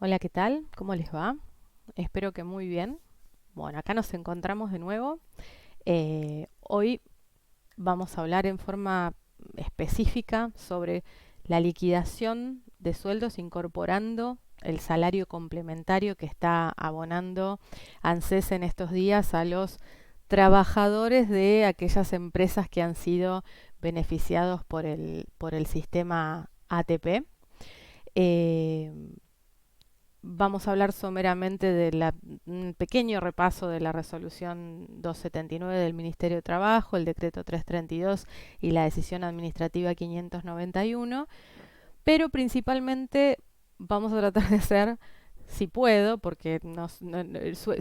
Hola, ¿qué tal? ¿Cómo les va? Espero que muy bien. Bueno, acá nos encontramos de nuevo. Hoy vamos a hablar en forma específica sobre la liquidación de sueldos incorporando el salario complementario que está abonando ANSES en estos días a los trabajadores de aquellas empresas que han sido beneficiados por el sistema ATP. Eh, Vamos a hablar someramente de un pequeño repaso de la resolución 279 del Ministerio de Trabajo, el decreto 332 y la decisión administrativa 591, pero principalmente vamos a tratar de hacer, si puedo, porque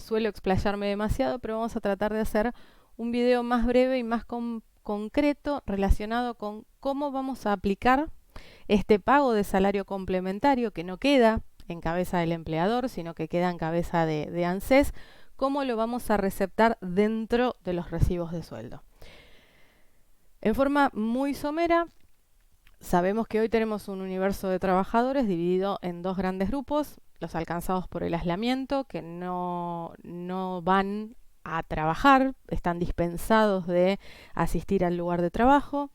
suelo explayarme demasiado, pero vamos a tratar de hacer un video más breve y más concreto relacionado con cómo vamos a aplicar este pago de salario complementario que no queda en cabeza del empleador, sino que queda en cabeza de ANSES, cómo lo vamos a receptar dentro de los recibos de sueldo. En forma muy somera, sabemos que hoy tenemos un universo de trabajadores dividido en dos grandes grupos: los alcanzados por el aislamiento, que no van a trabajar, están dispensados de asistir al lugar de trabajo.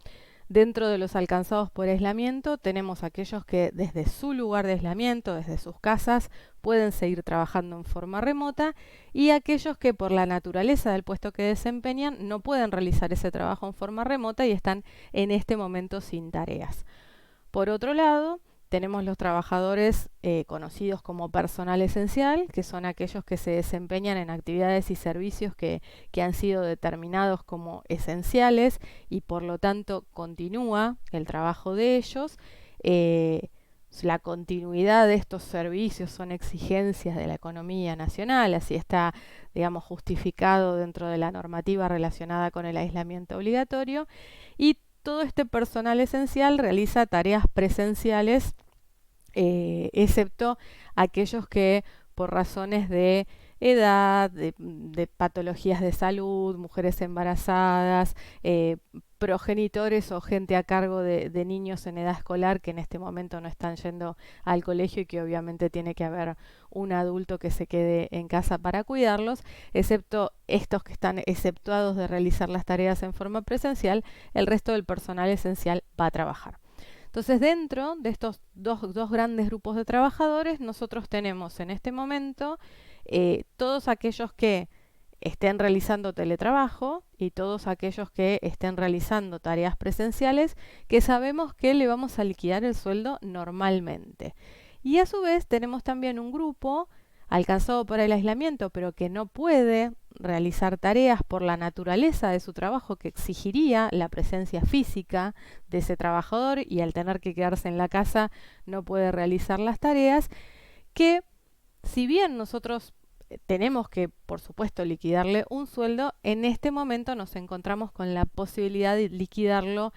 Dentro de los alcanzados por aislamiento tenemos aquellos que desde su lugar de aislamiento, desde sus casas, pueden seguir trabajando en forma remota, y aquellos que por la naturaleza del puesto que desempeñan no pueden realizar ese trabajo en forma remota y están en este momento sin tareas. Por otro lado, tenemos los trabajadores conocidos como personal esencial, que son aquellos que se desempeñan en actividades y servicios que han sido determinados como esenciales y por lo tanto continúa el trabajo de ellos. Eh, la continuidad de estos servicios son exigencias de la economía nacional, así está, digamos, justificado dentro de la normativa relacionada con el aislamiento obligatorio, y todo este personal esencial realiza tareas presenciales, excepto aquellos que por razones de edad, de patologías de salud, mujeres embarazadas, progenitores o gente a cargo de niños en edad escolar que en este momento no están yendo al colegio y que obviamente tiene que haber un adulto que se quede en casa para cuidarlos. Excepto estos que están exceptuados de realizar las tareas en forma presencial, el resto del personal esencial va a trabajar. Entonces, dentro de estos dos grandes grupos de trabajadores, nosotros tenemos en este momento todos aquellos que estén realizando teletrabajo y todos aquellos que estén realizando tareas presenciales, que sabemos que le vamos a liquidar el sueldo normalmente. Y a su vez tenemos también un grupo alcanzado por el aislamiento, pero que no puede realizar tareas por la naturaleza de su trabajo, que exigiría la presencia física de ese trabajador, y al tener que quedarse en la casa no puede realizar las tareas, que si bien nosotros tenemos que, por supuesto, liquidarle un sueldo, en este momento nos encontramos con la posibilidad de liquidarlo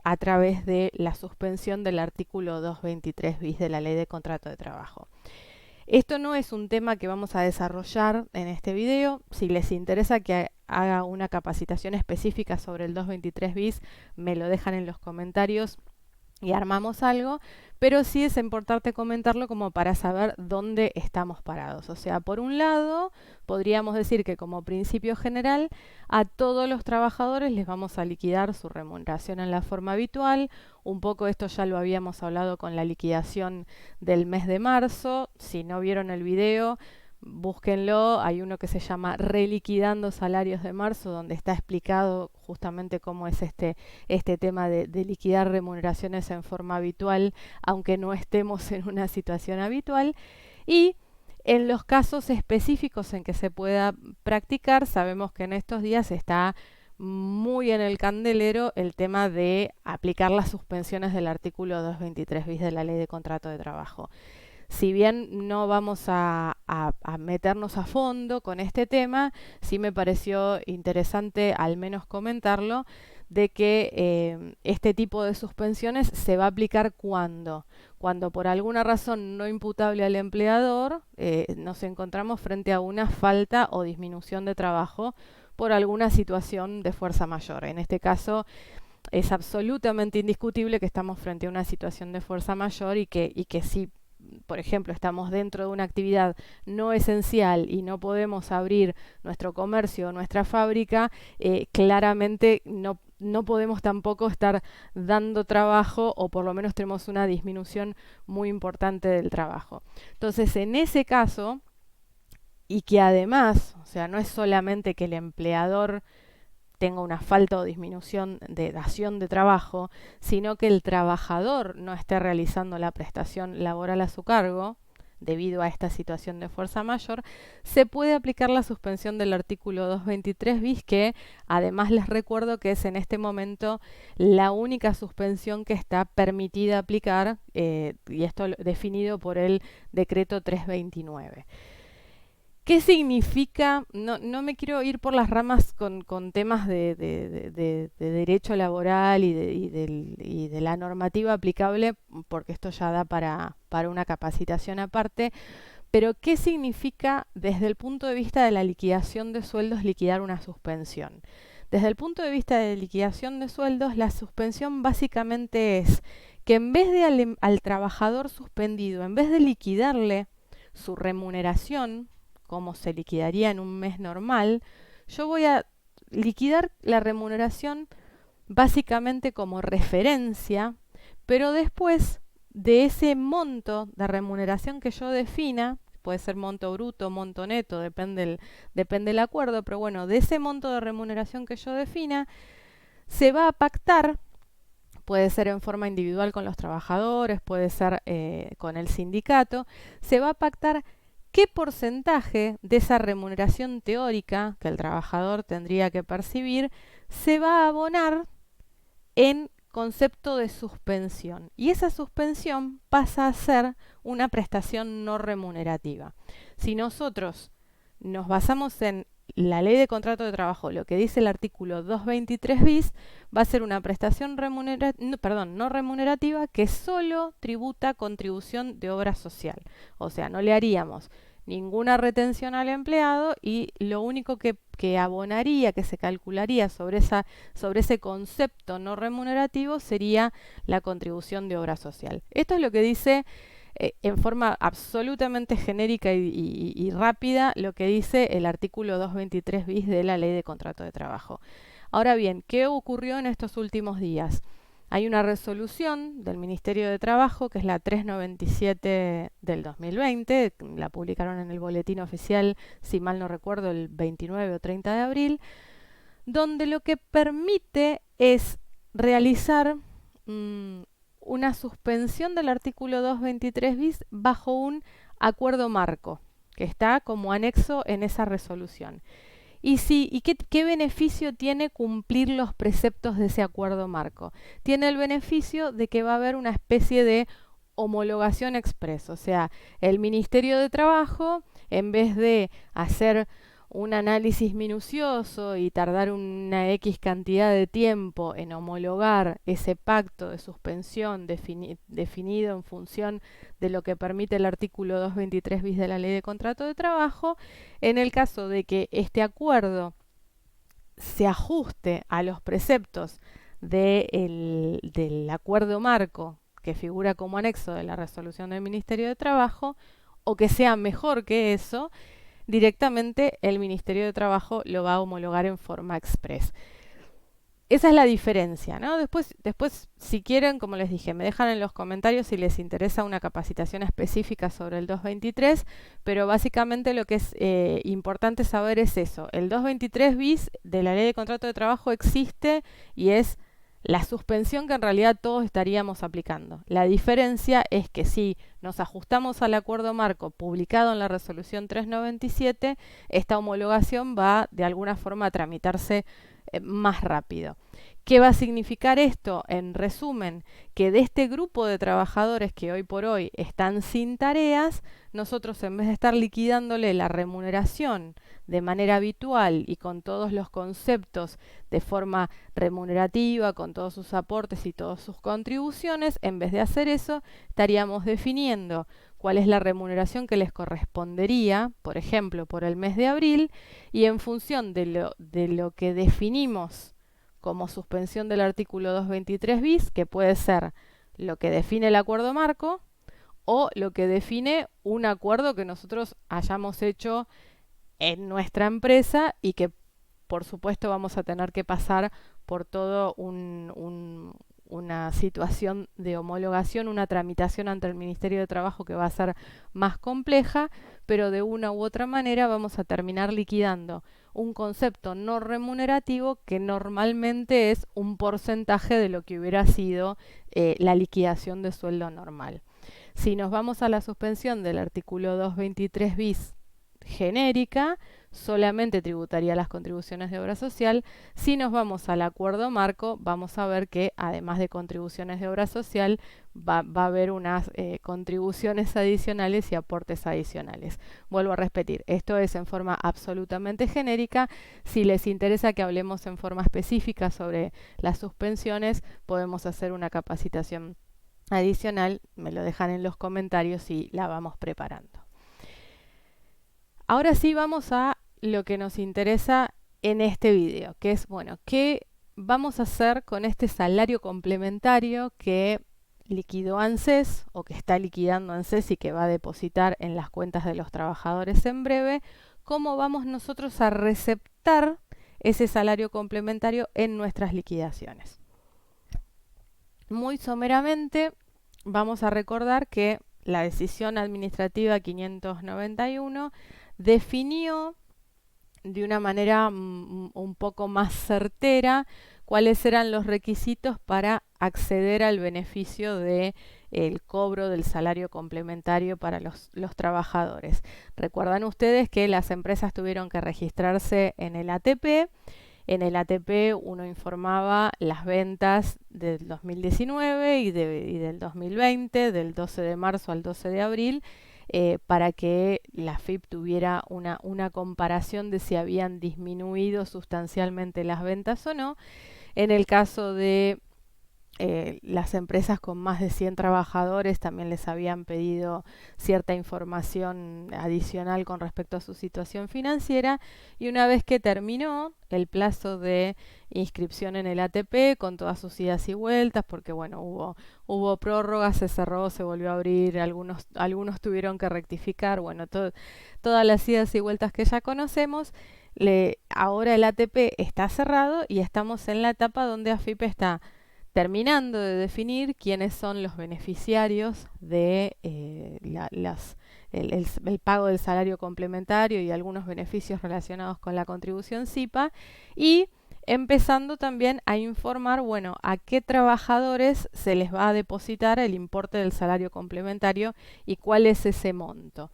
a través de la suspensión del artículo 223 bis de la Ley de Contrato de Trabajo. Esto no es un tema que vamos a desarrollar en este video. Si les interesa que haga una capacitación específica sobre el 223 bis, me lo dejan en los comentarios y armamos algo, pero sí es importante comentarlo como para saber dónde estamos parados. O sea, por un lado, podríamos decir que como principio general, a todos los trabajadores les vamos a liquidar su remuneración en la forma habitual. Un poco esto ya lo habíamos hablado con la liquidación del mes de marzo. Si no vieron el video, búsquenlo. Hay uno que se llama Reliquidando Salarios de Marzo, donde está explicado justamente cómo es este tema de liquidar remuneraciones en forma habitual, aunque no estemos en una situación habitual. Y en los casos específicos en que se pueda practicar, sabemos que en estos días está muy en el candelero el tema de aplicar las suspensiones del artículo 223 bis de la Ley de Contrato de Trabajo. Si bien no vamos a meternos a fondo con este tema, sí me pareció interesante al menos comentarlo, de que este tipo de suspensiones se va a aplicar cuando por alguna razón no imputable al empleador nos encontramos frente a una falta o disminución de trabajo por alguna situación de fuerza mayor. En este caso es absolutamente indiscutible que estamos frente a una situación de fuerza mayor y que sí por ejemplo, estamos dentro de una actividad no esencial y no podemos abrir nuestro comercio o nuestra fábrica, claramente no podemos tampoco estar dando trabajo, o por lo menos tenemos una disminución muy importante del trabajo. Entonces, en ese caso, y que además, o sea, no es solamente que el empleador tenga una falta o disminución de dación de trabajo, sino que el trabajador no esté realizando la prestación laboral a su cargo, debido a esta situación de fuerza mayor, se puede aplicar la suspensión del artículo 223 bis, que además les recuerdo que es en este momento la única suspensión que está permitida aplicar, y esto definido por el decreto 329. ¿Qué significa? No me quiero ir por las ramas con temas de derecho laboral y de la normativa aplicable, porque esto ya da para una capacitación aparte, pero ¿qué significa desde el punto de vista de la liquidación de sueldos liquidar una suspensión? Desde el punto de vista de liquidación de sueldos, la suspensión básicamente es que en vez de al trabajador suspendido, en vez de liquidarle su remuneración, como se liquidaría en un mes normal, yo voy a liquidar la remuneración básicamente como referencia, pero después de ese monto de remuneración que yo defina, puede ser monto bruto, monto neto, depende del acuerdo, pero bueno, de ese monto de remuneración que yo defina, se va a pactar. Puede ser en forma individual con los trabajadores, puede ser con el sindicato, se va a pactar qué porcentaje de esa remuneración teórica que el trabajador tendría que percibir se va a abonar en concepto de suspensión. Y esa suspensión pasa a ser una prestación no remunerativa. Si nosotros nos basamos en la ley de contrato de trabajo, lo que dice el artículo 223 bis, va a ser una prestación no remunerativa que solo tributa contribución de obra social. O sea, no le haríamos ninguna retención al empleado, y lo único que abonaría, que se calcularía sobre ese concepto no remunerativo, sería la contribución de obra social. Esto es lo que dice en forma absolutamente genérica y rápida lo que dice el artículo 223 bis de la Ley de Contrato de Trabajo. Ahora bien, ¿qué ocurrió en estos últimos días? Hay una resolución del Ministerio de Trabajo, que es la 397 del 2020, la publicaron en el boletín oficial, si mal no recuerdo, el 29 o 30 de abril, donde lo que permite es realizar una suspensión del artículo 223 bis bajo un acuerdo marco, que está como anexo en esa resolución. ¿Y qué beneficio tiene cumplir los preceptos de ese acuerdo marco? Tiene el beneficio de que va a haber una especie de homologación express, o sea, el Ministerio de Trabajo, en vez de hacer un análisis minucioso y tardar una X cantidad de tiempo en homologar ese pacto de suspensión definido en función de lo que permite el artículo 223 bis de la Ley de Contrato de Trabajo, en el caso de que este acuerdo se ajuste a los preceptos del acuerdo marco que figura como anexo de la resolución del Ministerio de Trabajo, o que sea mejor que eso, directamente el Ministerio de Trabajo lo va a homologar en forma express. Esa es la diferencia, ¿no? Después, si quieren, como les dije, me dejan en los comentarios si les interesa una capacitación específica sobre el 223, pero básicamente lo que es importante saber es eso. El 223 bis de la Ley de Contrato de Trabajo existe y es la suspensión que en realidad todos estaríamos aplicando. La diferencia es que si nos ajustamos al acuerdo marco publicado en la resolución 397, esta homologación va de alguna forma a tramitarse más rápido. ¿Qué va a significar esto? En resumen, que de este grupo de trabajadores que hoy por hoy están sin tareas, nosotros, en vez de estar liquidándole la remuneración de manera habitual y con todos los conceptos de forma remunerativa, con todos sus aportes y todas sus contribuciones, en vez de hacer eso, estaríamos definiendo cuál es la remuneración que les correspondería, por ejemplo, por el mes de abril, y en función de lo que definimos como suspensión del artículo 223 bis, que puede ser lo que define el acuerdo marco, o lo que define un acuerdo que nosotros hayamos hecho en nuestra empresa y que por supuesto vamos a tener que pasar por todo una situación de homologación, una tramitación ante el Ministerio de Trabajo que va a ser más compleja, pero de una u otra manera vamos a terminar liquidando un concepto no remunerativo que normalmente es un porcentaje de lo que hubiera sido la liquidación de sueldo normal. Si nos vamos a la suspensión del artículo 223 bis genérica, solamente tributaría las contribuciones de obra social. Si nos vamos al acuerdo marco, vamos a ver que además de contribuciones de obra social, va a haber unas contribuciones adicionales y aportes adicionales. Vuelvo a repetir, esto es en forma absolutamente genérica. Si les interesa que hablemos en forma específica sobre las suspensiones, podemos hacer una capacitación adicional, me lo dejan en los comentarios y la vamos preparando. Ahora sí vamos a lo que nos interesa en este video, que es, bueno, ¿qué vamos a hacer con este salario complementario que liquidó ANSES o que está liquidando ANSES y que va a depositar en las cuentas de los trabajadores en breve? ¿Cómo vamos nosotros a receptar ese salario complementario en nuestras liquidaciones? Muy someramente vamos a recordar que la decisión administrativa 591 definió de una manera un poco más certera cuáles eran los requisitos para acceder al beneficio de el cobro del salario complementario para los trabajadores. Recuerdan ustedes que las empresas tuvieron que registrarse en el ATP. En el ATP uno informaba las ventas del 2019 y del 2020, del 12 de marzo al 12 de abril, para que la AFIP tuviera una comparación de si habían disminuido sustancialmente las ventas o no. En el caso de las empresas con más de 100 trabajadores también les habían pedido cierta información adicional con respecto a su situación financiera, y una vez que terminó el plazo de inscripción en el ATP con todas sus idas y vueltas, porque bueno, hubo prórrogas, se cerró, se volvió a abrir, algunos tuvieron que rectificar, bueno, todas las idas y vueltas que ya conocemos. Ahora el ATP está cerrado y estamos en la etapa donde AFIP está terminando de definir quiénes son los beneficiarios de el pago del salario complementario y algunos beneficios relacionados con la contribución SIPA, y empezando también a informar, bueno, a qué trabajadores se les va a depositar el importe del salario complementario y cuál es ese monto.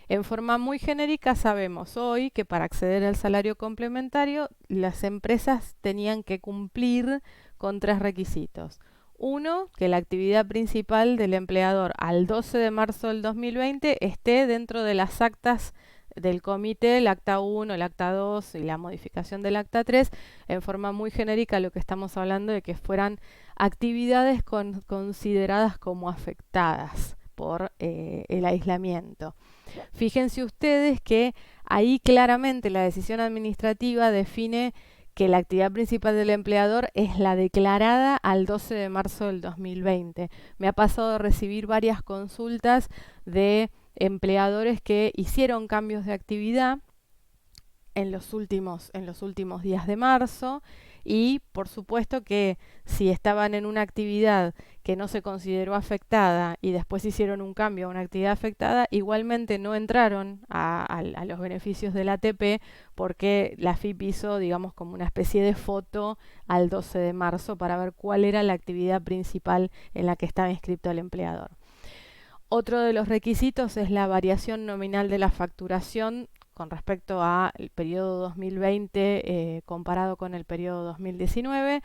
En forma muy genérica sabemos hoy que para acceder al salario complementario las empresas tenían que cumplir con 3 requisitos. Uno, que la actividad principal del empleador al 12 de marzo del 2020 esté dentro de las actas del comité, el acta 1, el acta 2 y la modificación del acta 3. En forma muy genérica lo que estamos hablando de que fueran actividades consideradas como afectadas por el aislamiento. Fíjense ustedes que ahí claramente la decisión administrativa define que la actividad principal del empleador es la declarada al 12 de marzo del 2020. Me ha pasado de recibir varias consultas de empleadores que hicieron cambios de actividad en los últimos días de marzo, y por supuesto que si estaban en una actividad que no se consideró afectada y después hicieron un cambio a una actividad afectada, igualmente no entraron a los beneficios del ATP, porque la AFIP hizo, digamos, como una especie de foto al 12 de marzo para ver cuál era la actividad principal en la que estaba inscrito el empleador. Otro de los requisitos es la variación nominal de la facturación con respecto al periodo 2020 comparado con el periodo 2019.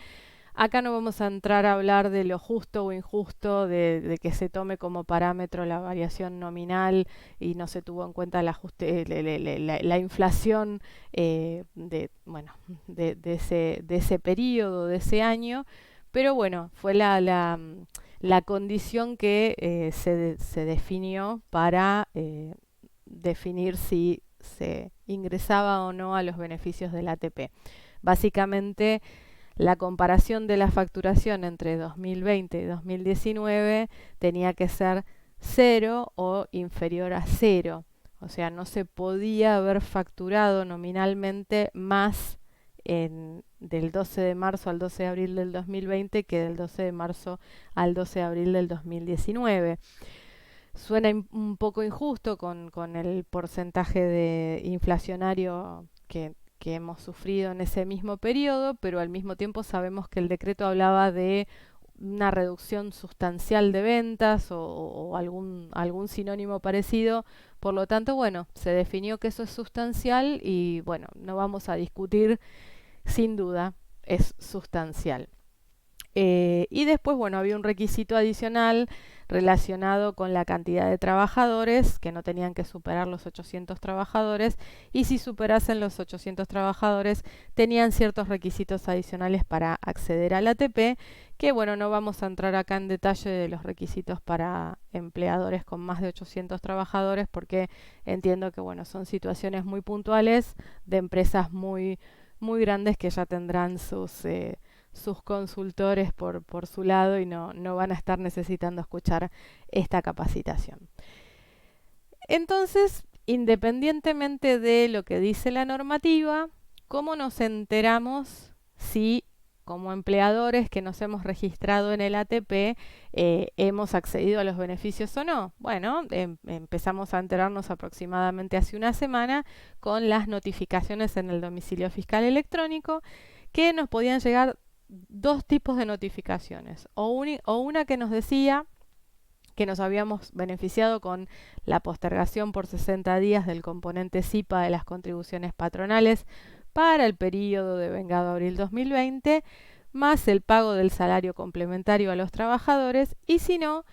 Acá no vamos a entrar a hablar de lo justo o injusto de que se tome como parámetro la variación nominal y no se tuvo en cuenta la inflación de ese periodo, de ese año, pero bueno, fue la condición que se definió para definir si se ingresaba o no a los beneficios del ATP. Básicamente, la comparación de la facturación entre 2020 y 2019 tenía que ser 0 o inferior a 0. O sea, no se podía haber facturado nominalmente más del 12 de marzo al 12 de abril del 2020 que del 12 de marzo al 12 de abril del 2019. Suena un poco injusto con el porcentaje de inflacionario que hemos sufrido en ese mismo periodo, pero al mismo tiempo sabemos que el decreto hablaba de una reducción sustancial de ventas o algún sinónimo parecido. Por lo tanto, bueno, se definió que eso es sustancial y bueno, no vamos a discutir, sin duda, es sustancial. Y después, bueno, había un requisito adicional relacionado con la cantidad de trabajadores, que no tenían que superar los 800 trabajadores, y si superasen los 800 trabajadores, tenían ciertos requisitos adicionales para acceder al ATP, que bueno, no vamos a entrar acá en detalle de los requisitos para empleadores con más de 800 trabajadores, porque entiendo que bueno, son situaciones muy puntuales de empresas muy grandes que ya tendrán sus consultores por su lado y no van a estar necesitando escuchar esta capacitación. Entonces, independientemente de lo que dice la normativa, ¿cómo nos enteramos si como empleadores que nos hemos registrado en el ATP hemos accedido a los beneficios o no? Bueno, empezamos a enterarnos aproximadamente hace una semana con las notificaciones en el domicilio fiscal electrónico, que nos podían llegar dos tipos de notificaciones, o una que nos decía que nos habíamos beneficiado con la postergación por 60 días del componente SIPA de las contribuciones patronales para el periodo de vengado abril 2020, más el pago del salario complementario a los trabajadores, y si no,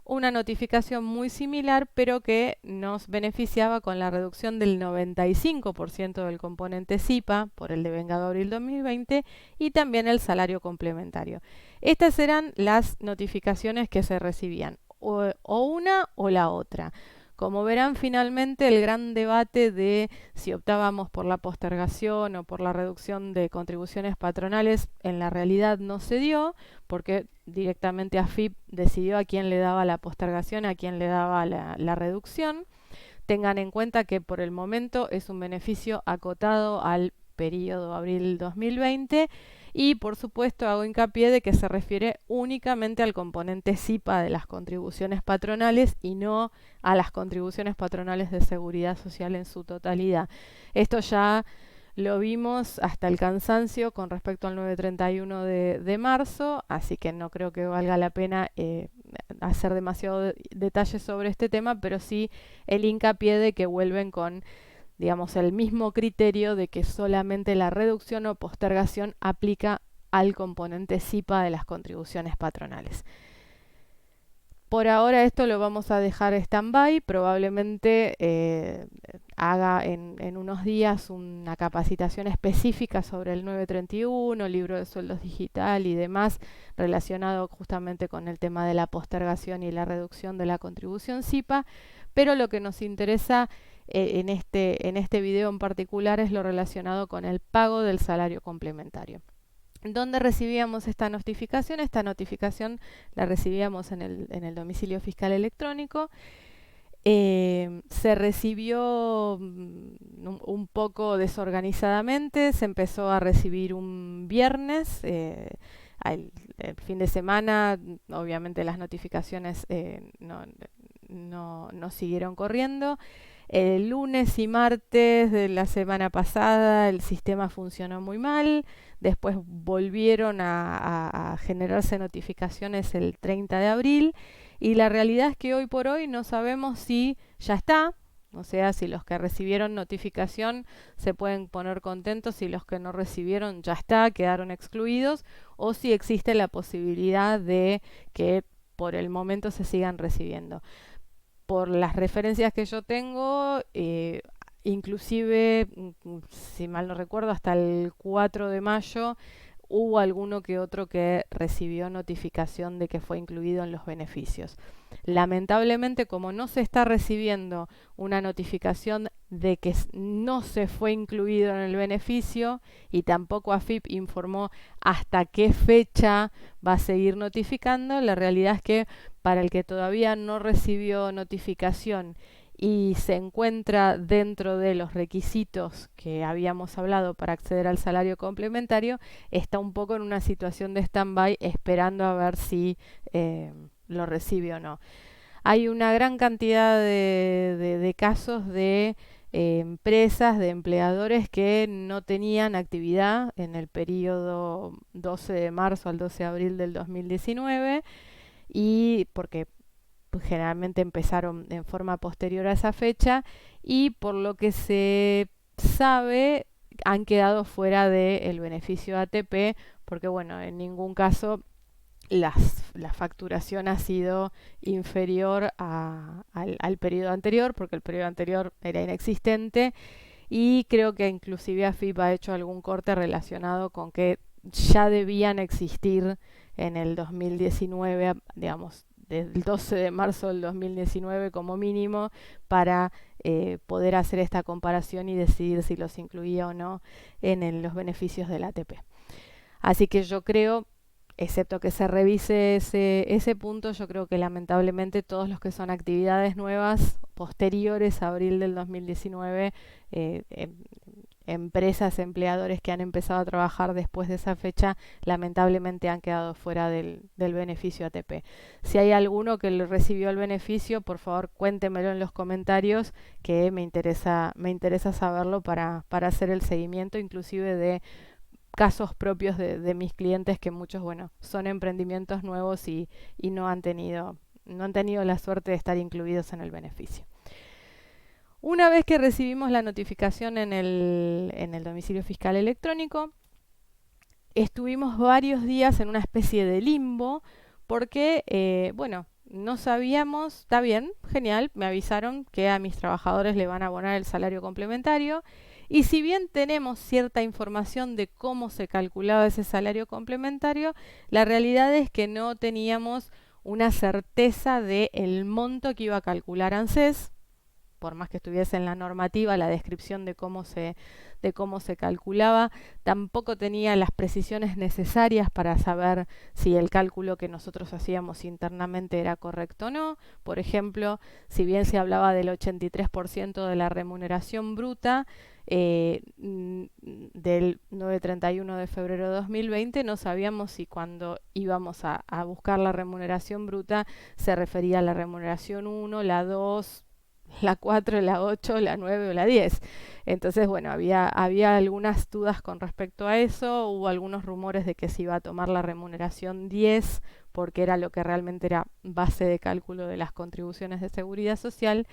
una notificación muy similar, pero que nos beneficiaba con la reducción del 95% del componente SIPA por el devengado abril 2020 y también el salario complementario. Estas eran las notificaciones que se recibían, o una o la otra. Como verán, finalmente el gran debate de si optábamos por la postergación o por la reducción de contribuciones patronales en la realidad no se dio, porque directamente AFIP decidió a quién le daba la postergación, a quién le daba la reducción. Tengan en cuenta que por el momento es un beneficio acotado al periodo abril 2020 y por supuesto hago hincapié de que se refiere únicamente al componente SIPA de las contribuciones patronales y no a las contribuciones patronales de seguridad social en su totalidad. Esto ya lo vimos hasta el cansancio con respecto al 931 de marzo, así que no creo que valga la pena hacer demasiado detalle sobre este tema, pero sí el hincapié de que vuelven con, digamos, el mismo criterio de que solamente la reducción o postergación aplica al componente SIPA de las contribuciones patronales. Por ahora esto lo vamos a dejar stand-by, probablemente haga en unos días una capacitación específica sobre el 931, libro de sueldos digital y demás, relacionado justamente con el tema de la postergación y la reducción de la contribución SIPA, pero lo que nos interesa en este video en particular es lo relacionado con el pago del salario complementario. ¿Dónde recibíamos esta notificación? Esta notificación la recibíamos en el domicilio fiscal electrónico. Se recibió un poco desorganizadamente, se empezó a recibir un viernes, el fin de semana, obviamente las notificaciones no siguieron corriendo. El lunes y martes de la semana pasada el sistema funcionó muy mal, después volvieron a generarse notificaciones el 30 de abril y la realidad es que hoy por hoy no sabemos si ya está, o sea, si los que recibieron notificación se pueden poner contentos y los que no recibieron ya está, quedaron excluidos, o si existe la posibilidad de que por el momento se sigan recibiendo. Por las referencias que yo tengo, inclusive, si mal no recuerdo, hasta el 4 de mayo hubo alguno que otro que recibió notificación de que fue incluido en los beneficios. Lamentablemente, como no se está recibiendo una notificación de que no se fue incluido en el beneficio y tampoco AFIP informó hasta qué fecha va a seguir notificando, la realidad es que para el que todavía no recibió notificación y se encuentra dentro de los requisitos que habíamos hablado para acceder al salario complementario, está un poco en una situación de stand-by esperando a ver si lo recibe o no. Hay una gran cantidad de casos de empresas, de empleadores que no tenían actividad en el periodo 12 de marzo al 12 de abril del 2019 y porque pues, generalmente empezaron en forma posterior a esa fecha y por lo que se sabe han quedado fuera del beneficio ATP porque bueno, en ningún caso la facturación ha sido inferior al periodo anterior, porque el periodo anterior era inexistente, y creo que inclusive AFIP ha hecho algún corte relacionado con que ya debían existir en el 2019, digamos, desde el 12 de marzo del 2019 como mínimo, para poder hacer esta comparación y decidir si los incluía o no en los beneficios del ATP. Así que yo creo, excepto que se revise ese punto, yo creo que lamentablemente todos los que son actividades nuevas posteriores a abril del 2019, empresas, empleadores que han empezado a trabajar después de esa fecha, lamentablemente han quedado fuera del beneficio ATP. Si hay alguno que recibió el beneficio, por favor cuéntemelo en los comentarios, que me interesa saberlo para hacer el seguimiento, inclusive de casos propios de mis clientes que muchos, bueno, son emprendimientos nuevos y no han tenido la suerte de estar incluidos en el beneficio. Una vez que recibimos la notificación en el domicilio fiscal electrónico, estuvimos varios días en una especie de limbo porque, bueno, no sabíamos, está bien, genial, me avisaron que a mis trabajadores le van a abonar el salario complementario. Y si bien tenemos cierta información de cómo se calculaba ese salario complementario, la realidad es que no teníamos una certeza del monto que iba a calcular ANSES, por más que estuviese en la normativa la descripción de cómo se calculaba, tampoco tenía las precisiones necesarias para saber si el cálculo que nosotros hacíamos internamente era correcto o no. Por ejemplo, si bien se hablaba del 83% de la remuneración bruta, del 9/31 de febrero de 2020, no sabíamos si cuando íbamos a buscar la remuneración bruta se refería a la remuneración 1, la 2, la 4, la 8, la 9 o la 10. Entonces, bueno, había algunas dudas con respecto a eso, hubo algunos rumores de que se iba a tomar la remuneración 10 porque era lo que realmente era base de cálculo de las contribuciones de seguridad social.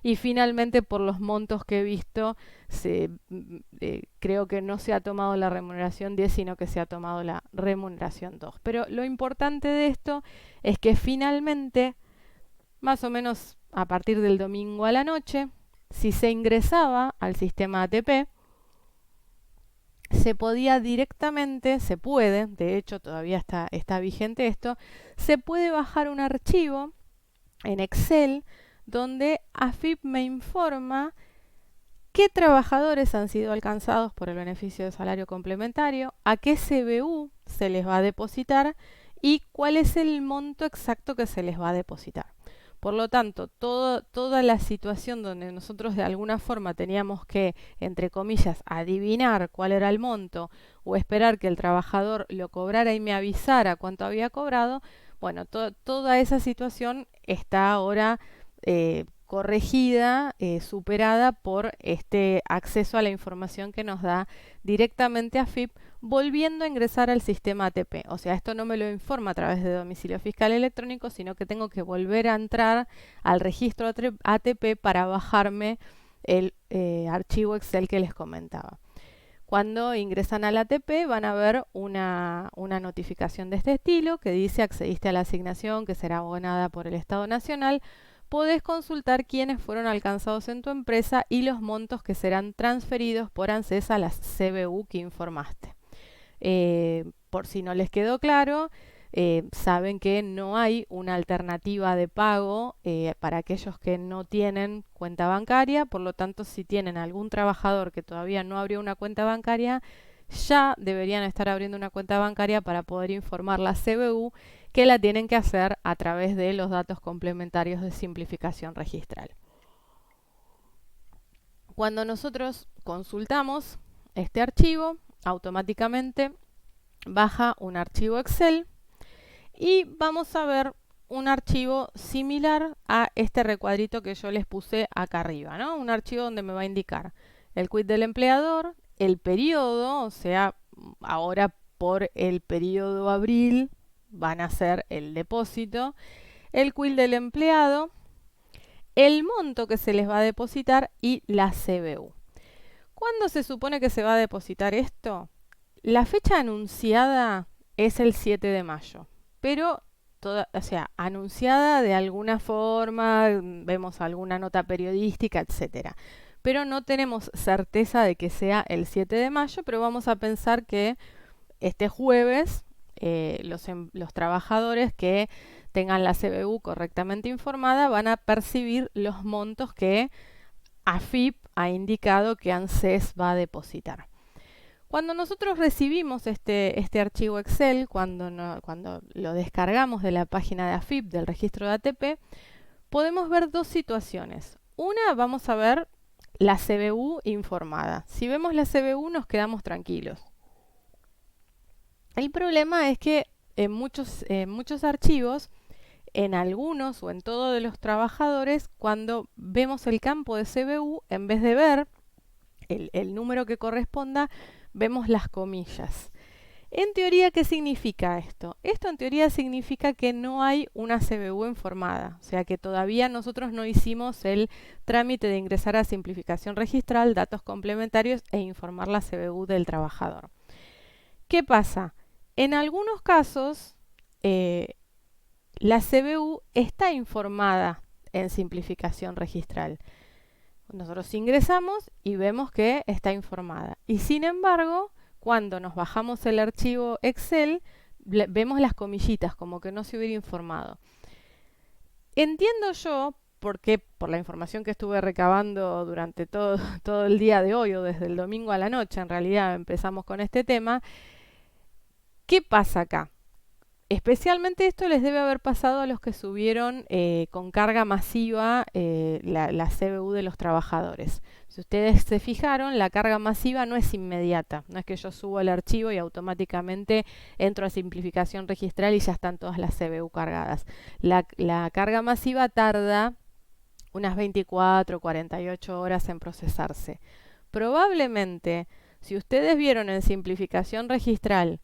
Y finalmente, por los montos que he visto, creo que no se ha tomado la remuneración 10, sino que se ha tomado la remuneración 2. Pero lo importante de esto es que finalmente, más o menos a partir del domingo a la noche, si se ingresaba al sistema ATP, se podía directamente, se puede, de hecho todavía está vigente esto, se puede bajar un archivo en Excel donde AFIP me informa qué trabajadores han sido alcanzados por el beneficio de salario complementario, a qué CBU se les va a depositar y cuál es el monto exacto que se les va a depositar. Por lo tanto, toda la situación donde nosotros de alguna forma teníamos que, entre comillas, adivinar cuál era el monto o esperar que el trabajador lo cobrara y me avisara cuánto había cobrado, bueno, toda esa situación está ahora corregida, superada por este acceso a la información que nos da directamente AFIP, volviendo a ingresar al sistema ATP. O sea, esto no me lo informa a través de domicilio fiscal electrónico, sino que tengo que volver a entrar al registro ATP para bajarme el archivo Excel que les comentaba. Cuando ingresan al ATP van a ver una notificación de este estilo que dice: accediste a la asignación que será abonada por el Estado Nacional. Podés consultar quiénes fueron alcanzados en tu empresa y los montos que serán transferidos por ANSES a las CBU que informaste. Por si no les quedó claro, saben que no hay una alternativa de pago para aquellos que no tienen cuenta bancaria. Por lo tanto, si tienen algún trabajador que todavía no abrió una cuenta bancaria, ya deberían estar abriendo una cuenta bancaria para poder informar la CBU, que la tienen que hacer a través de los datos complementarios de simplificación registral. Cuando nosotros consultamos este archivo, automáticamente baja un archivo Excel y vamos a ver un archivo similar a este recuadrito que yo les puse acá arriba, ¿no? Un archivo donde me va a indicar el quit del empleador, el periodo, o sea, ahora por el periodo abril van a hacer el depósito, el quit del empleado, el monto que se les va a depositar y la CBU. ¿Cuándo se supone que se va a depositar esto? La fecha anunciada es el 7 de mayo, pero anunciada de alguna forma, vemos alguna nota periodística, etcétera. Pero no tenemos certeza de que sea el 7 de mayo, pero vamos a pensar que este jueves los trabajadores que tengan la CBU correctamente informada van a percibir los montos que AFIP ha indicado que ANSES va a depositar. Cuando nosotros recibimos este archivo Excel, cuando lo descargamos de la página de AFIP, del registro de ATP, podemos ver dos situaciones. Una, vamos a ver la CBU informada. Si vemos la CBU nos quedamos tranquilos. El problema es que en muchos archivos, en algunos o en todos de los trabajadores, cuando vemos el campo de CBU, en vez de ver el número que corresponda, vemos las comillas. En teoría, ¿qué significa esto? Esto en teoría significa que no hay una CBU informada, o sea que todavía nosotros no hicimos el trámite de ingresar a simplificación registral, datos complementarios e informar la CBU del trabajador. ¿Qué pasa? En algunos casos, la CBU está informada en simplificación registral. Nosotros ingresamos y vemos que está informada. Y sin embargo, cuando nos bajamos el archivo Excel, vemos las comillitas, como que no se hubiera informado. Entiendo yo, porque por la información que estuve recabando durante todo el día de hoy, o desde el domingo a la noche, en realidad empezamos con este tema, ¿qué pasa acá? Especialmente esto les debe haber pasado a los que subieron con carga masiva la CBU de los trabajadores. Si ustedes se fijaron, la carga masiva no es inmediata. No es que yo subo el archivo y automáticamente entro a simplificación registral y ya están todas las CBU cargadas. La carga masiva tarda unas 24 o 48 horas en procesarse. Probablemente, si ustedes vieron en simplificación registral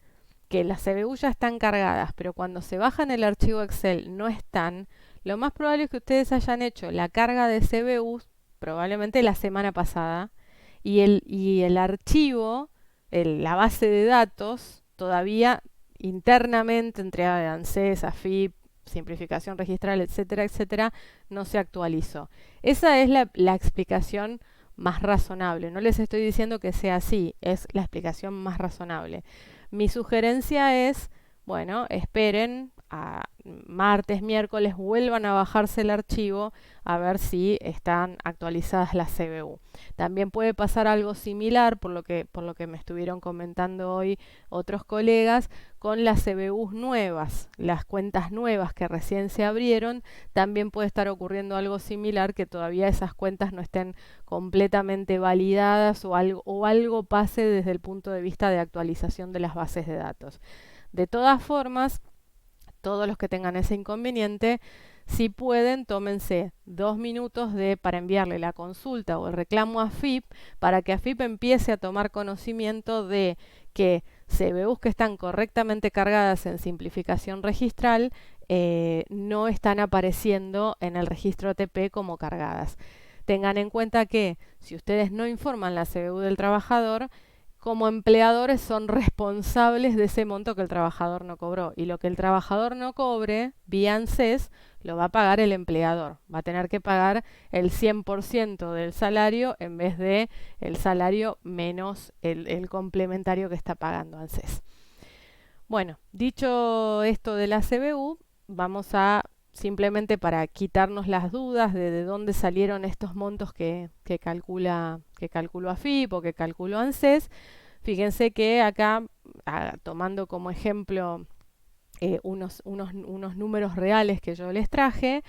que las CBU ya están cargadas, pero cuando se bajan el archivo Excel no están, lo más probable es que ustedes hayan hecho la carga de CBU probablemente la semana pasada y el archivo, la base de datos, todavía internamente entre ANSES, AFIP, simplificación registral, etcétera, etcétera, no se actualizó. Esa es la explicación más razonable. No les estoy diciendo que sea así, es la explicación más razonable. Mi sugerencia es, bueno, esperen a martes, miércoles, vuelvan a bajarse el archivo a ver si están actualizadas las CBU. También puede pasar algo similar, por lo que me estuvieron comentando hoy otros colegas, con las CBUs nuevas, las cuentas nuevas que recién se abrieron, también puede estar ocurriendo algo similar, que todavía esas cuentas no estén completamente validadas o algo pase desde el punto de vista de actualización de las bases de datos. De todas formas, todos los que tengan ese inconveniente, si pueden, tómense 2 minutos para enviarle la consulta o el reclamo a AFIP para que AFIP empiece a tomar conocimiento de que CBUs que están correctamente cargadas en simplificación registral no están apareciendo en el registro ATP como cargadas. Tengan en cuenta que si ustedes no informan la CBU del trabajador, como empleadores son responsables de ese monto que el trabajador no cobró. Y lo que el trabajador no cobre, vía ANSES, lo va a pagar el empleador. Va a tener que pagar el 100% del salario en vez de el salario menos el complementario que está pagando ANSES. Bueno, dicho esto de la CBU, vamos a simplemente para quitarnos las dudas de dónde salieron estos montos que calculó AFIP o que calculó ANSES. Fíjense que acá, tomando como ejemplo unos números reales que yo les traje,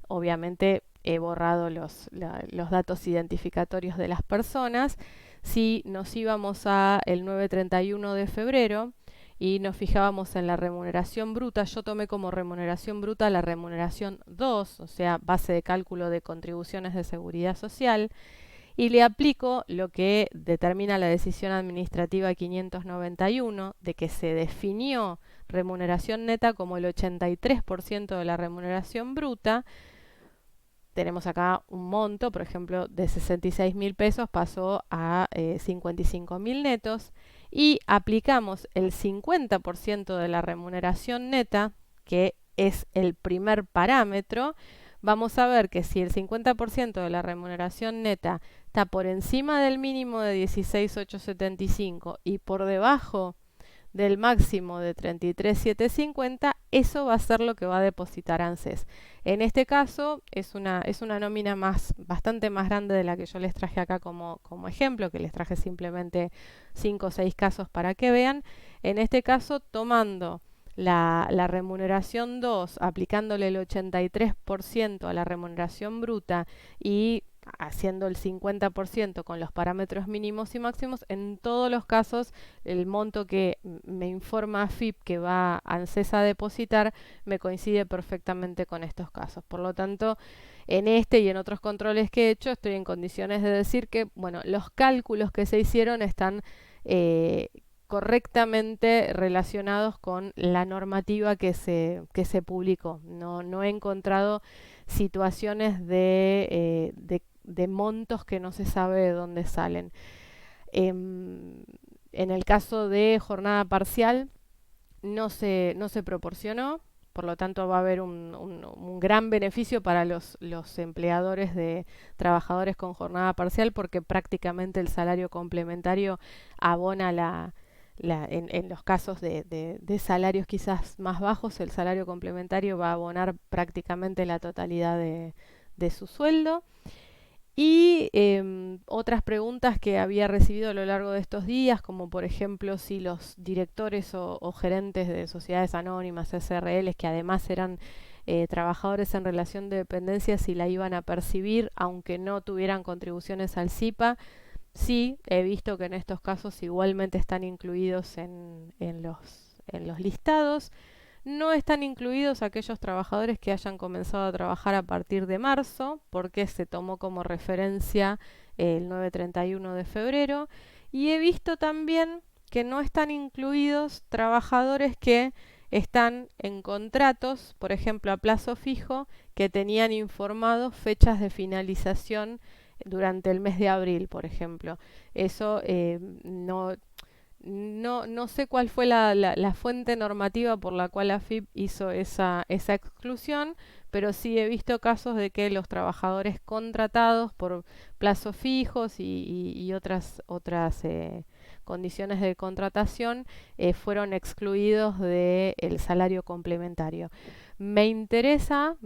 obviamente he borrado los datos identificatorios de las personas. Si nos íbamos a el 9/31 de febrero y nos fijábamos en la remuneración bruta, yo tomé como remuneración bruta la remuneración 2, o sea, base de cálculo de contribuciones de seguridad social, y le aplico lo que determina la decisión administrativa 591 de que se definió remuneración neta como el 83% de la remuneración bruta. Tenemos acá un monto, por ejemplo, de 66.000 pesos pasó a 55.000 netos, y aplicamos el 50% de la remuneración neta, que es el primer parámetro. Vamos a ver que si el 50% de la remuneración neta está por encima del mínimo de 16.875 y por debajo del máximo de 33.750, eso va a ser lo que va a depositar ANSES. En este caso es una nómina bastante más grande de la que yo les traje acá como ejemplo, que les traje simplemente 5 o 6 casos para que vean. En este caso, tomando la remuneración 2, aplicándole el 83% a la remuneración bruta y haciendo el 50% con los parámetros mínimos y máximos, en todos los casos el monto que me informa AFIP que va ANSES a depositar me coincide perfectamente con estos casos. Por lo tanto, en este y en otros controles que he hecho, estoy en condiciones de decir que, bueno, los cálculos que se hicieron están correctamente relacionados con la normativa que se publicó. No he encontrado situaciones de montos que no se sabe de dónde salen. En el caso de jornada parcial no se proporcionó, por lo tanto va a haber un gran beneficio para los empleadores de trabajadores con jornada parcial, porque prácticamente el salario complementario abona en los casos de salarios quizás más bajos, el salario complementario va a abonar prácticamente la totalidad de su sueldo. Y otras preguntas que había recibido a lo largo de estos días, como por ejemplo si los directores o gerentes de sociedades anónimas, SRLs, que además eran trabajadores en relación de dependencia, si la iban a percibir aunque no tuvieran contribuciones al SIPA. Sí, he visto que en estos casos igualmente están incluidos en los listados. No están incluidos aquellos trabajadores que hayan comenzado a trabajar a partir de marzo, porque se tomó como referencia el 9/31 de febrero. Y he visto también que no están incluidos trabajadores que están en contratos, por ejemplo, a plazo fijo, que tenían informado fechas de finalización durante el mes de abril, por ejemplo. Eso no sé cuál fue la fuente normativa por la cual AFIP hizo esa exclusión, pero sí he visto casos de que los trabajadores contratados por plazos fijos y otras condiciones de contratación fueron excluidos del salario complementario. Me interesa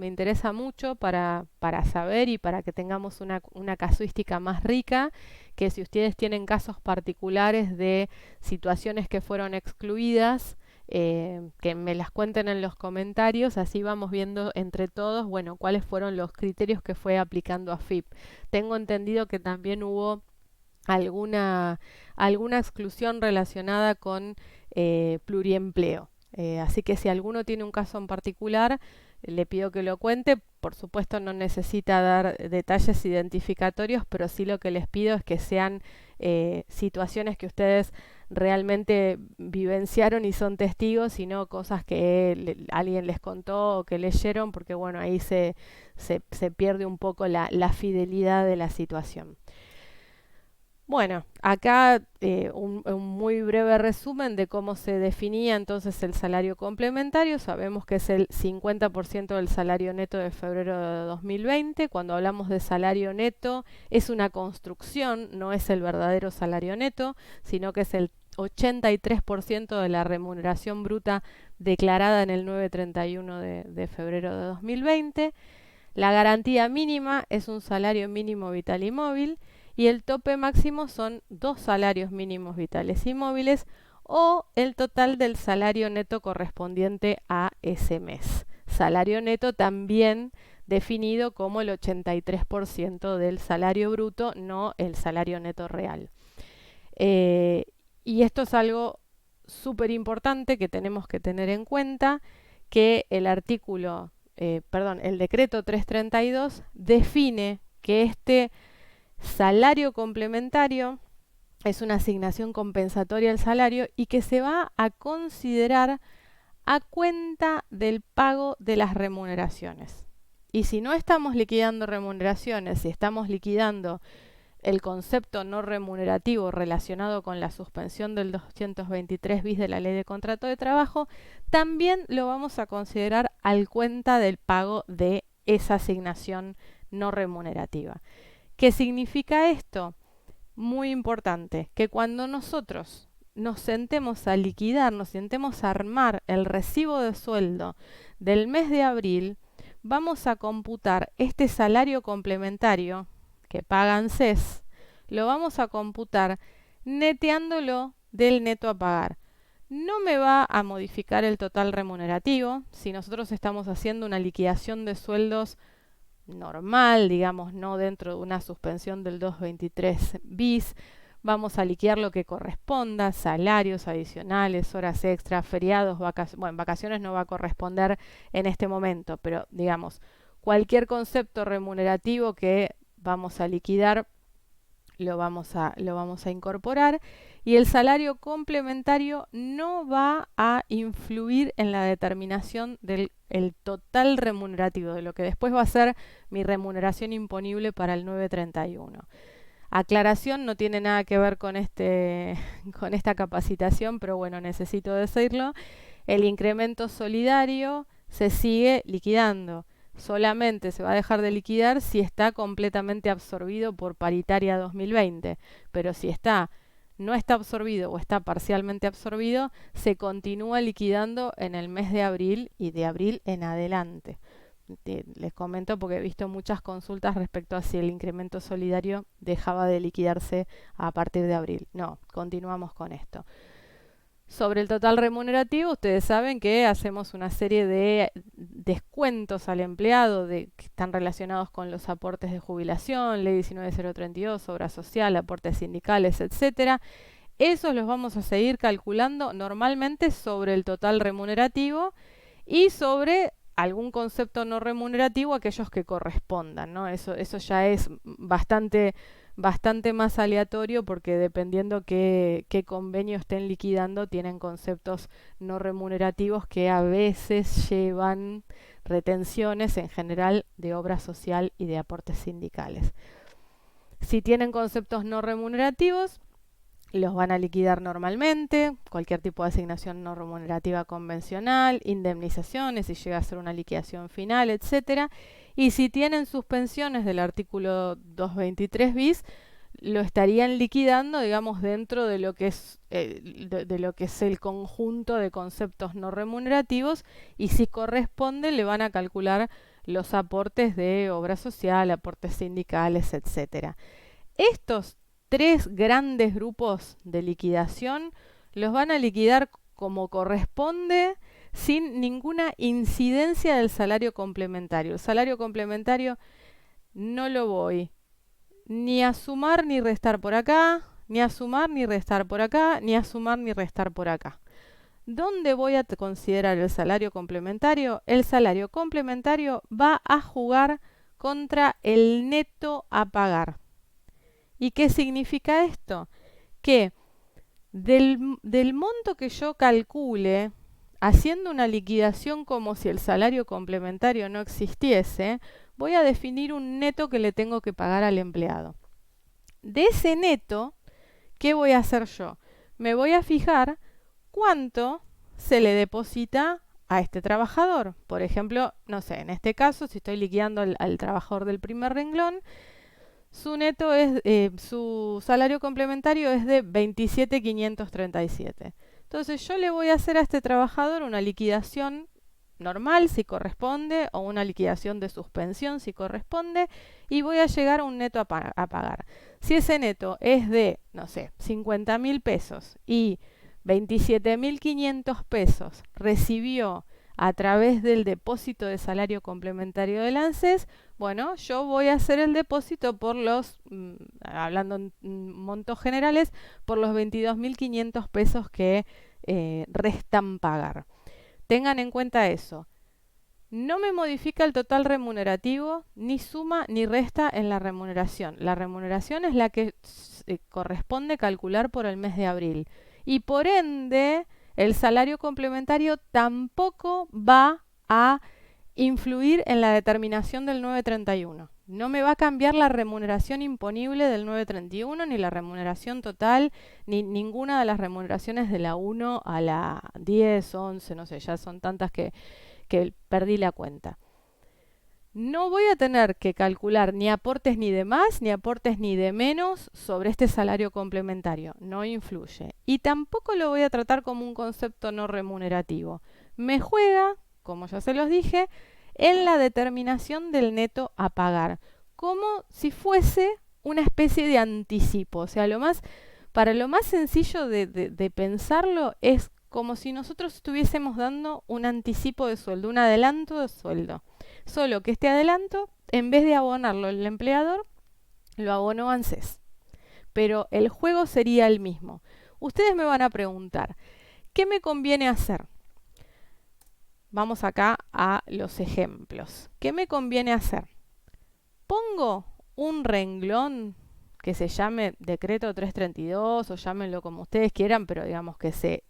mucho para saber y para que tengamos una casuística más rica, que si ustedes tienen casos particulares de situaciones que fueron excluidas, que me las cuenten en los comentarios, así vamos viendo entre todos, bueno, cuáles fueron los criterios que fue aplicando AFIP. Tengo entendido que también hubo alguna exclusión relacionada con pluriempleo. Así que si alguno tiene un caso en particular, le pido que lo cuente. Por supuesto no necesita dar detalles identificatorios, pero sí lo que les pido es que sean situaciones que ustedes realmente vivenciaron y son testigos, y no cosas que alguien les contó o que leyeron, porque bueno, ahí se pierde un poco la fidelidad de la situación. Bueno, acá un muy breve resumen de cómo se definía entonces el salario complementario. Sabemos que es el 50% del salario neto de febrero de 2020. Cuando hablamos de salario neto, es una construcción, no es el verdadero salario neto, sino que es el 83% de la remuneración bruta declarada en el 931 de febrero de 2020. La garantía mínima es un salario mínimo vital y móvil y el tope máximo son 2 salarios mínimos vitales y móviles o el total del salario neto correspondiente a ese mes. Salario neto también definido como el 83% del salario bruto, no el salario neto real. Eh, y esto es algo súper importante que tenemos que tener en cuenta, que el decreto 332 define que este salario complementario es una asignación compensatoria al salario y que se va a considerar a cuenta del pago de las remuneraciones. Y si no estamos liquidando remuneraciones, si estamos liquidando el concepto no remunerativo relacionado con la suspensión del 223 bis de la Ley de Contrato de Trabajo, también lo vamos a considerar al cuenta del pago de esa asignación no remunerativa. ¿Qué significa esto? Muy importante, que cuando nosotros nos sentemos a liquidar, nos sentemos a armar el recibo de sueldo del mes de abril, vamos a computar este salario complementario que paga ANSES, lo vamos a computar neteándolo del neto a pagar. No me va a modificar el total remunerativo. Si nosotros estamos haciendo una liquidación de sueldos normal, digamos, no dentro de una suspensión del 223 bis, vamos a liquidar lo que corresponda, salarios adicionales, horas extras, feriados, vacaciones. Bueno, vacaciones no va a corresponder en este momento, pero digamos, cualquier concepto remunerativo que vamos a liquidar lo vamos a incorporar, y el salario complementario no va a influir en la determinación del total remunerativo, de lo que después va a ser mi remuneración imponible para el 931. Aclaración, no tiene nada que ver con con esta capacitación, pero bueno, necesito decirlo. El incremento solidario se sigue liquidando. Solamente se va a dejar de liquidar si está completamente absorbido por paritaria 2020. Pero si no está absorbido o está parcialmente absorbido, se continúa liquidando en el mes de abril y de abril en adelante. Les comento porque he visto muchas consultas respecto a si el incremento solidario dejaba de liquidarse a partir de abril. No, continuamos con esto. Sobre el total remunerativo, ustedes saben que hacemos una serie de descuentos al empleado que están relacionados con los aportes de jubilación, Ley 19032, obra social, aportes sindicales, etcétera. Esos los vamos a seguir calculando normalmente sobre el total remunerativo y sobre algún concepto no remunerativo, aquellos que correspondan, ¿no? Eso ya es bastante más aleatorio, porque dependiendo qué convenio estén liquidando, tienen conceptos no remunerativos que a veces llevan retenciones, en general de obra social y de aportes sindicales. Si tienen conceptos no remunerativos, los van a liquidar normalmente, cualquier tipo de asignación no remunerativa convencional, indemnizaciones si llega a ser una liquidación final, etcétera. Y si tienen suspensiones del artículo 223 bis, lo estarían liquidando, digamos, dentro de lo que es de lo que es el conjunto de conceptos no remunerativos, y si corresponde le van a calcular los aportes de obra social, aportes sindicales, etcétera. Estos 3 grandes grupos de liquidación los van a liquidar como corresponde, sin ninguna incidencia del salario complementario. El salario complementario no lo voy ni a sumar ni restar por acá, ni a sumar ni restar por acá, ni a sumar ni restar por acá. ¿Dónde voy a considerar el salario complementario? El salario complementario va a jugar contra el neto a pagar. ¿Y qué significa esto? Que del monto que yo calcule, haciendo una liquidación como si el salario complementario no existiese, voy a definir un neto que le tengo que pagar al empleado. De ese neto ¿qué voy a hacer yo? Me voy a fijar cuánto se le deposita a este trabajador. Por ejemplo, no sé, en este caso, si estoy liquidando al trabajador del primer renglón, su neto es, su salario complementario es de 27.537. Entonces yo le voy a hacer a este trabajador una liquidación normal si corresponde o una liquidación de suspensión si corresponde y voy a llegar a un neto a pagar. Si ese neto es de, no sé, 50.000 pesos y 27.500 pesos recibió a través del depósito de salario complementario del ANSES, bueno, yo voy a hacer el depósito por los, hablando en montos generales, por los 22.500 pesos que restan pagar. Tengan en cuenta eso. No me modifica el total remunerativo, ni suma ni resta en la remuneración. La remuneración es la que corresponde calcular por el mes de abril. Y por ende, el salario complementario tampoco va a influir en la determinación del 931. No me va a cambiar la remuneración imponible del 931, ni la remuneración total, ni ninguna de las remuneraciones de la 1 a la 10, 11, no sé, ya son tantas que perdí la cuenta. No voy a tener que calcular ni aportes ni de más, ni aportes ni de menos sobre este salario complementario. No influye. Y tampoco lo voy a tratar como un concepto no remunerativo. Me juega, como ya se los dije, en la determinación del neto a pagar, como si fuese una especie de anticipo. O sea, para lo más sencillo de pensarlo es como si nosotros estuviésemos dando un anticipo de sueldo, un adelanto de sueldo. Solo que este adelanto, en vez de abonarlo el empleador, lo abonó ANSES. Pero el juego sería el mismo. Ustedes me van a preguntar, ¿qué me conviene hacer? Vamos acá a los ejemplos. ¿Qué me conviene hacer? Pongo un renglón que se llame decreto 332 o llámenlo como ustedes quieran, pero digamos que se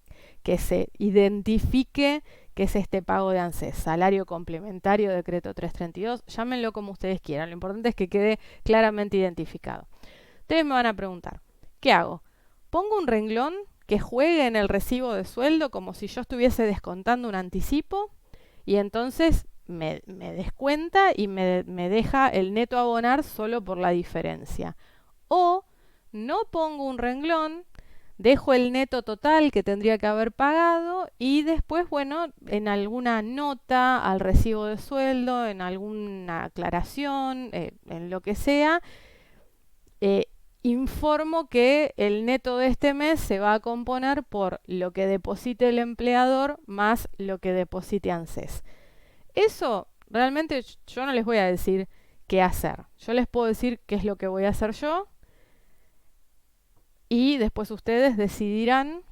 identifique que es este pago de ANSES, salario complementario, decreto 332, llámenlo como ustedes quieran, lo importante es que quede claramente identificado. Ustedes me van a preguntar, ¿qué hago? ¿Pongo un renglón que juegue en el recibo de sueldo como si yo estuviese descontando un anticipo y entonces me descuenta y me deja el neto a abonar solo por la diferencia? O no pongo un renglón, dejo el neto total que tendría que haber pagado y después, bueno, en alguna nota al recibo de sueldo, en alguna aclaración, en lo que sea, informo que el neto de este mes se va a componer por lo que deposite el empleador más lo que deposite ANSES. Eso realmente yo no les voy a decir qué hacer. Yo les puedo decir qué es lo que voy a hacer yo y después ustedes decidirán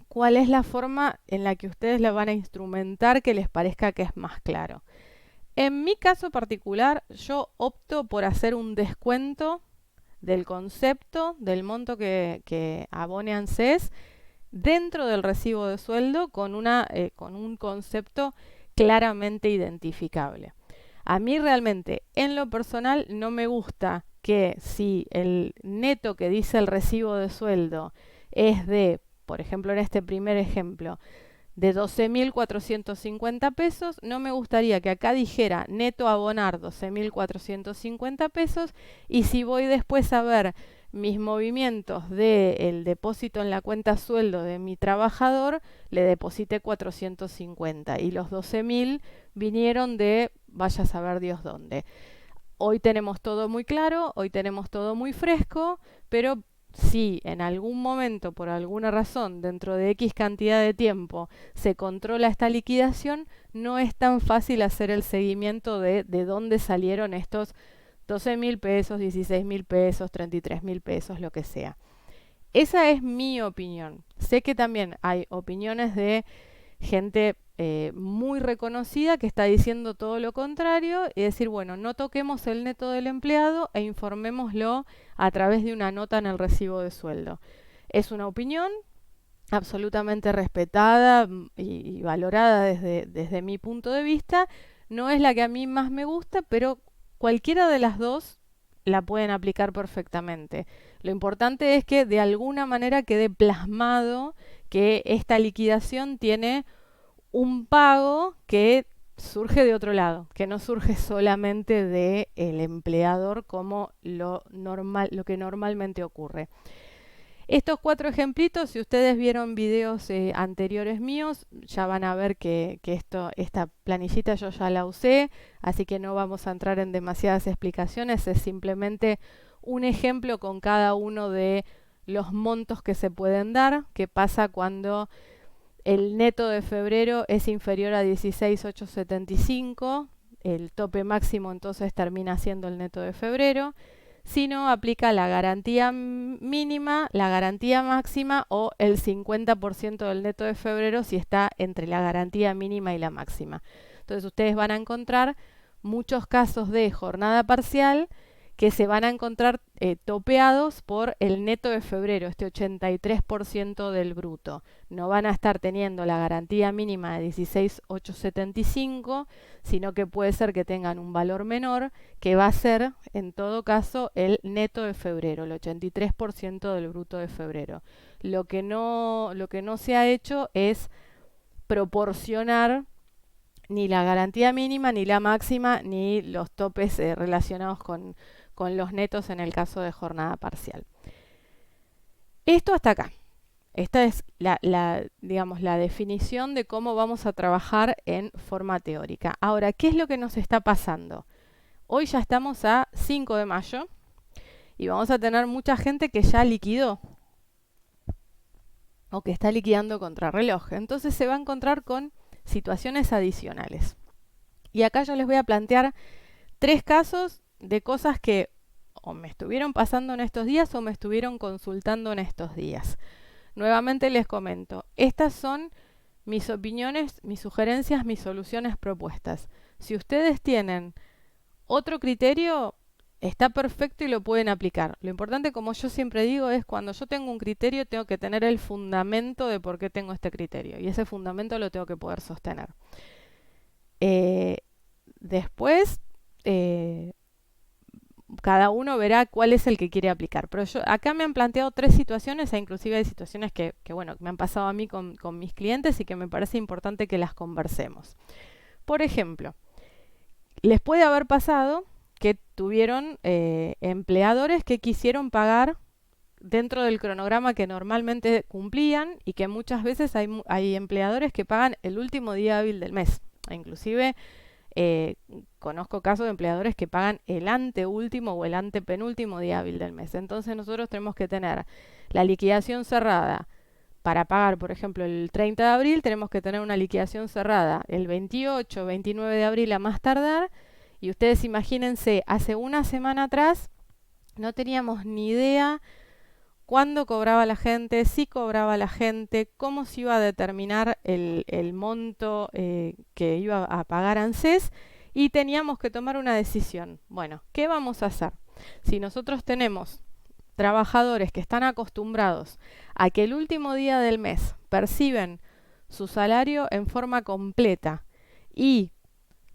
cuál es la forma en la que ustedes la van a instrumentar que les parezca que es más claro. En mi caso particular, yo opto por hacer un descuento del concepto, del monto que abone ANSES dentro del recibo de sueldo con un concepto claramente identificable. A mí realmente, en lo personal, no me gusta que si el neto que dice el recibo de sueldo es de, por ejemplo, en este primer ejemplo, de 12.450 pesos, no me gustaría que acá dijera neto abonar 12.450 pesos y si voy después a ver mis movimientos del depósito en la cuenta sueldo de mi trabajador, le deposité 450 y los 12.000 vinieron de vaya a saber Dios dónde. Hoy tenemos todo muy claro, hoy tenemos todo muy fresco, pero si en algún momento, por alguna razón, dentro de X cantidad de tiempo, se controla esta liquidación, no es tan fácil hacer el seguimiento de dónde salieron estos 12.000 pesos, 16.000 pesos, 33.000 pesos, lo que sea. Esa es mi opinión. Sé que también hay opiniones de gente muy reconocida que está diciendo todo lo contrario y decir, bueno, no toquemos el neto del empleado e informémoslo a través de una nota en el recibo de sueldo. Es una opinión absolutamente respetada y valorada desde mi punto de vista. No es la que a mí más me gusta, pero cualquiera de las dos la pueden aplicar perfectamente. Lo importante es que de alguna manera quede plasmado que esta liquidación tiene un pago que surge de otro lado, que no surge solamente del empleador como lo que normalmente ocurre. Estos 4 ejemplitos, si ustedes vieron videos anteriores míos, ya van a ver que esta planillita yo ya la usé, así que no vamos a entrar en demasiadas explicaciones, es simplemente un ejemplo con cada uno de los montos que se pueden dar, qué pasa cuando el neto de febrero es inferior a 16.875, el tope máximo entonces termina siendo el neto de febrero. Si no, aplica la garantía mínima, la garantía máxima o el 50% del neto de febrero si está entre la garantía mínima y la máxima. Entonces ustedes van a encontrar muchos casos de jornada parcial que se van a encontrar topeados por el neto de febrero, este 83% del bruto. No van a estar teniendo la garantía mínima de 16.875, sino que puede ser que tengan un valor menor, que va a ser, en todo caso, el neto de febrero, el 83% del bruto de febrero. Lo que no se ha hecho es proporcionar ni la garantía mínima, ni la máxima, ni los topes relacionados con los netos en el caso de jornada parcial. Esto hasta acá. Esta es digamos, la definición de cómo vamos a trabajar en forma teórica. Ahora, ¿qué es lo que nos está pasando? Hoy ya estamos a 5 de mayo y vamos a tener mucha gente que ya liquidó o que está liquidando contrarreloj. Entonces se va a encontrar con situaciones adicionales. Y acá yo les voy a plantear 3 casos de cosas que o me estuvieron pasando en estos días o me estuvieron consultando en estos días. Nuevamente les comento, estas son mis opiniones, mis sugerencias, mis soluciones propuestas. Si ustedes tienen otro criterio, está perfecto y lo pueden aplicar. Lo importante, como yo siempre digo, es cuando yo tengo un criterio, tengo que tener el fundamento de por qué tengo este criterio. Y ese fundamento lo tengo que poder sostener. Después, cada uno verá cuál es el que quiere aplicar. Pero acá me han planteado 3 situaciones, e inclusive hay situaciones que me han pasado a mí con mis clientes y que me parece importante que las conversemos. Por ejemplo, les puede haber pasado que tuvieron empleadores que quisieron pagar dentro del cronograma que normalmente cumplían y que muchas veces hay empleadores que pagan el último día hábil del mes. Inclusive conozco casos de empleadores que pagan el anteúltimo o el antepenúltimo día hábil del mes. Entonces nosotros tenemos que tener la liquidación cerrada para pagar, por ejemplo, el 30 de abril, tenemos que tener una liquidación cerrada el 28, 29 de abril a más tardar. Y ustedes imagínense, hace una semana atrás no teníamos ni idea cuándo cobraba la gente, si cobraba la gente, cómo se iba a determinar el monto que iba a pagar ANSES y teníamos que tomar una decisión. Bueno, ¿qué vamos a hacer? Si nosotros tenemos trabajadores que están acostumbrados a que el último día del mes perciben su salario en forma completa y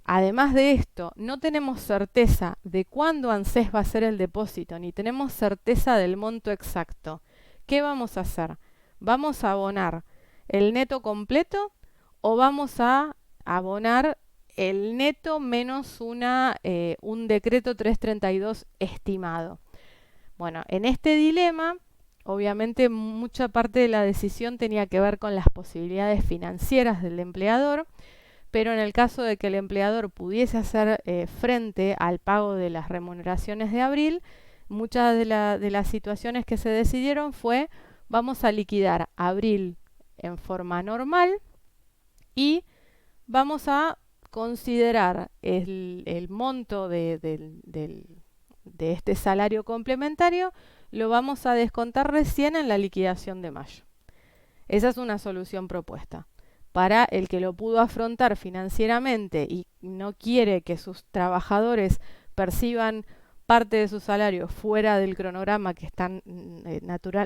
además de esto, no tenemos certeza de cuándo ANSES va a hacer el depósito, ni tenemos certeza del monto exacto. ¿Qué vamos a hacer? ¿Vamos a abonar el neto completo o vamos a abonar el neto menos un decreto 332 estimado? Bueno, en este dilema, obviamente mucha parte de la decisión tenía que ver con las posibilidades financieras del empleador, pero en el caso de que el empleador pudiese hacer frente al pago de las remuneraciones de abril, muchas de las situaciones que se decidieron fue vamos a liquidar abril en forma normal y vamos a considerar el monto de este salario complementario, lo vamos a descontar recién en la liquidación de mayo. Esa es una solución propuesta. Para el que lo pudo afrontar financieramente y no quiere que sus trabajadores perciban parte de su salario fuera del cronograma que están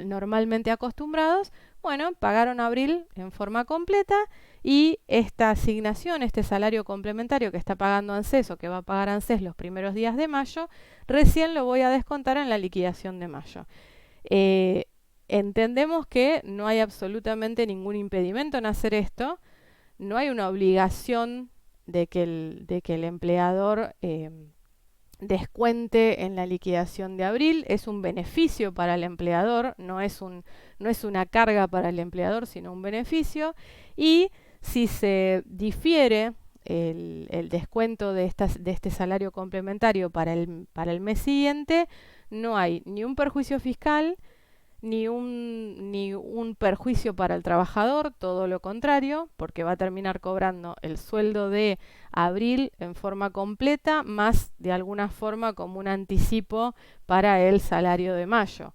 normalmente acostumbrados, bueno, pagaron abril en forma completa y esta asignación, este salario complementario que está pagando ANSES o que va a pagar ANSES los primeros días de mayo, recién lo voy a descontar en la liquidación de mayo. Entendemos que no hay absolutamente ningún impedimento en hacer esto, no hay una obligación de que el empleador descuente en la liquidación de abril, es un beneficio para el empleador, no es una carga para el empleador, sino un beneficio, y si se difiere el descuento de este salario complementario para el mes siguiente, no hay ni un perjuicio fiscal, ni un perjuicio para el trabajador, todo lo contrario, porque va a terminar cobrando el sueldo de abril en forma completa, más de alguna forma como un anticipo para el salario de mayo.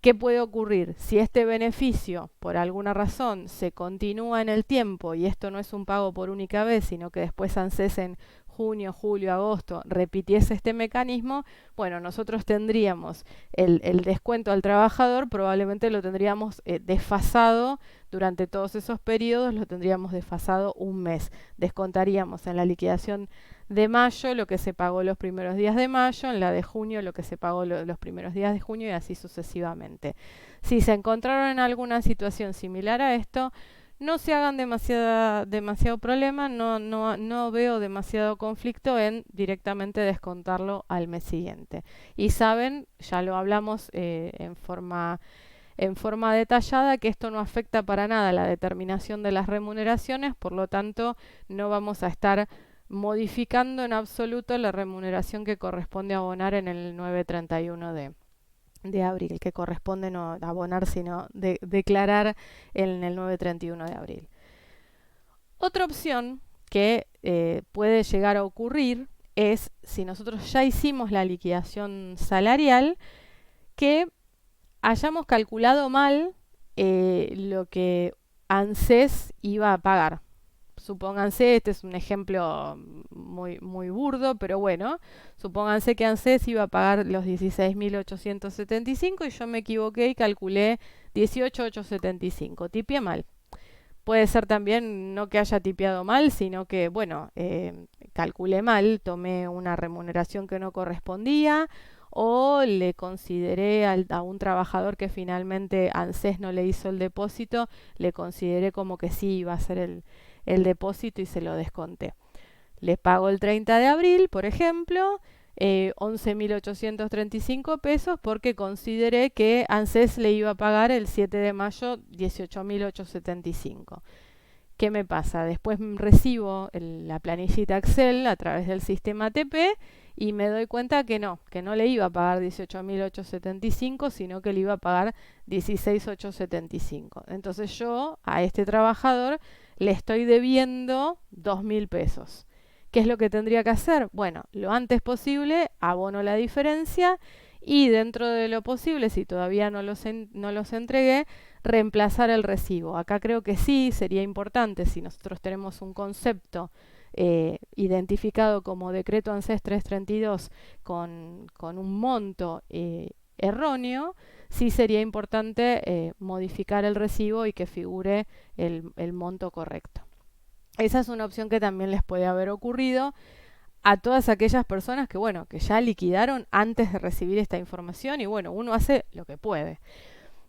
¿Qué puede ocurrir? Si este beneficio, por alguna razón, se continúa en el tiempo y esto no es un pago por única vez, sino que después ANSES en junio, julio, agosto repitiese este mecanismo, bueno, nosotros tendríamos el descuento al trabajador, probablemente lo tendríamos desfasado durante todos esos periodos, lo tendríamos desfasado un mes. Descontaríamos en la liquidación de mayo lo que se pagó los primeros días de mayo, en la de junio lo que se pagó los primeros días de junio y así sucesivamente. Si se encontraron en alguna situación similar a esto, no se hagan demasiado problema, no veo demasiado conflicto en directamente descontarlo al mes siguiente. Y saben, ya lo hablamos en forma detallada, que esto no afecta para nada la determinación de las remuneraciones, por lo tanto no vamos a estar modificando en absoluto la remuneración que corresponde abonar en el 931 de abril, que corresponde no abonar, sino declarar en el 931 de abril. Otra opción que puede llegar a ocurrir es, si nosotros ya hicimos la liquidación salarial, que hayamos calculado mal lo que ANSES iba a pagar. Supónganse, este es un ejemplo muy burdo, pero bueno, supónganse que ANSES iba a pagar los 16.875 y yo me equivoqué y calculé 18.875, tipié mal. Puede ser también no que haya tipiado mal, sino que, bueno, calculé mal, tomé una remuneración que no correspondía o le consideré a un trabajador que finalmente ANSES no le hizo el depósito, le consideré como que sí iba a ser el depósito y se lo desconté. Le pago el 30 de abril, por ejemplo, 11.835 pesos porque consideré que ANSES le iba a pagar el 7 de mayo 18.875. ¿Qué me pasa? Después recibo la planillita Excel a través del sistema ATP y me doy cuenta que no le iba a pagar 18.875, sino que le iba a pagar 16.875. Entonces yo a este trabajador le estoy debiendo 2.000 pesos. ¿Qué es lo que tendría que hacer? Bueno, lo antes posible abono la diferencia y dentro de lo posible, si todavía no los entregué, reemplazar el recibo. Acá creo que sí sería importante, si nosotros tenemos un concepto identificado como decreto ANSES 332 con un monto erróneo, sí sería importante modificar el recibo y que figure el monto correcto. Esa es una opción que también les puede haber ocurrido a todas aquellas personas que, bueno, que ya liquidaron antes de recibir esta información y, bueno, uno hace lo que puede.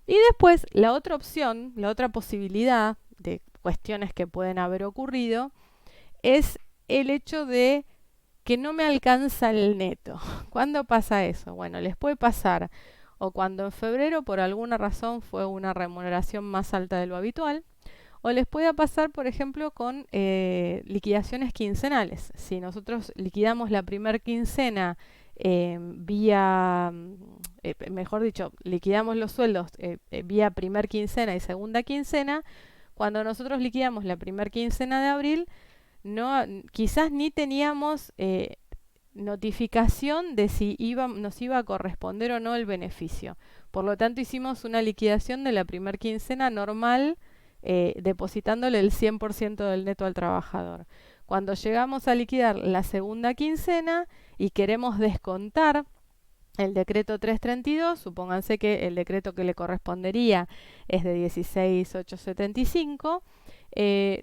Y después, la otra opción, la otra posibilidad de cuestiones que pueden haber ocurrido es el hecho de que no me alcanza el neto. ¿Cuándo pasa eso? Bueno, les puede pasar o cuando en febrero por alguna razón fue una remuneración más alta de lo habitual, o les puede pasar, por ejemplo, con liquidaciones quincenales. Si nosotros liquidamos la primer quincena liquidamos los sueldos vía primer quincena y segunda quincena, cuando nosotros liquidamos la primer quincena de abril, quizás ni teníamos notificación de si nos iba a corresponder o no el beneficio. Por lo tanto, hicimos una liquidación de la primer quincena normal, depositándole el 100% del neto al trabajador. Cuando llegamos a liquidar la segunda quincena y queremos descontar el decreto 332, supónganse que el decreto que le correspondería es de 16.875,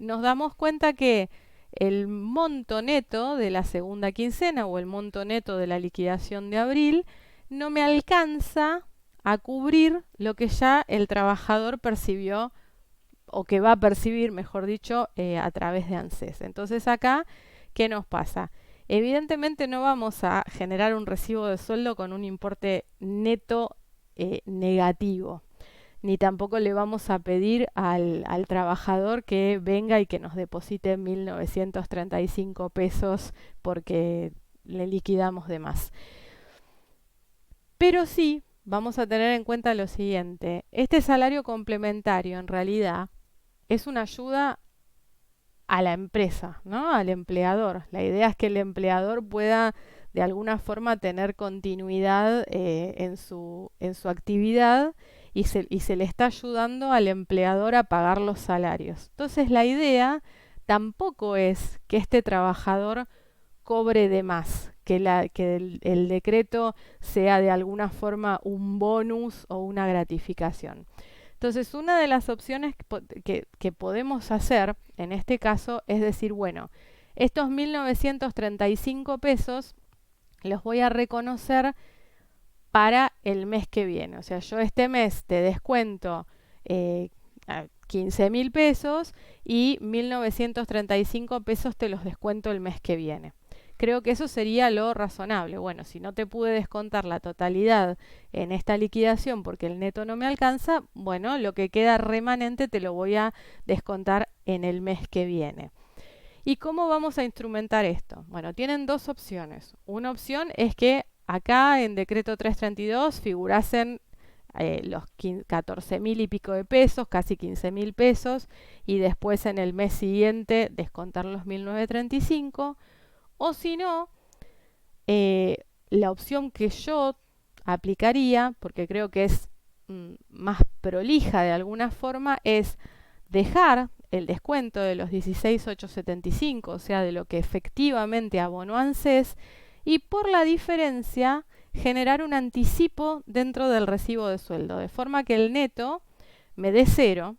nos damos cuenta que el monto neto de la segunda quincena o el monto neto de la liquidación de abril no me alcanza a cubrir lo que ya el trabajador percibió o que va a percibir, mejor dicho, a través de ANSES. Entonces acá, ¿qué nos pasa? Evidentemente no vamos a generar un recibo de sueldo con un importe neto negativo, ni tampoco le vamos a pedir al trabajador que venga y que nos deposite 1.935 pesos porque le liquidamos de más. Pero sí vamos a tener en cuenta lo siguiente: este salario complementario en realidad es una ayuda a la empresa, ¿no? Al empleador. La idea es que el empleador pueda de alguna forma tener continuidad en su actividad y se le está ayudando al empleador a pagar los salarios. Entonces la idea tampoco es que este trabajador cobre de más, que el decreto sea de alguna forma un bonus o una gratificación. Entonces, una de las opciones que podemos hacer en este caso es decir, bueno, estos 1.935 pesos los voy a reconocer para el mes que viene. O sea, yo este mes te descuento 15.000 pesos y 1.935 pesos te los descuento el mes que viene. Creo que eso sería lo razonable. Bueno, si no te pude descontar la totalidad en esta liquidación porque el neto no me alcanza, bueno, lo que queda remanente te lo voy a descontar en el mes que viene. ¿Y cómo vamos a instrumentar esto? Bueno, tienen dos opciones. Una opción es que acá en decreto 332 figurasen los 14.000 y pico de pesos, casi 15.000 pesos, y después en el mes siguiente descontar los 1.935. O si no, la opción que yo aplicaría, porque creo que es más prolija de alguna forma, es dejar el descuento de los 16.875, o sea, de lo que efectivamente abonó ANSES, y por la diferencia generar un anticipo dentro del recibo de sueldo, de forma que el neto me dé cero,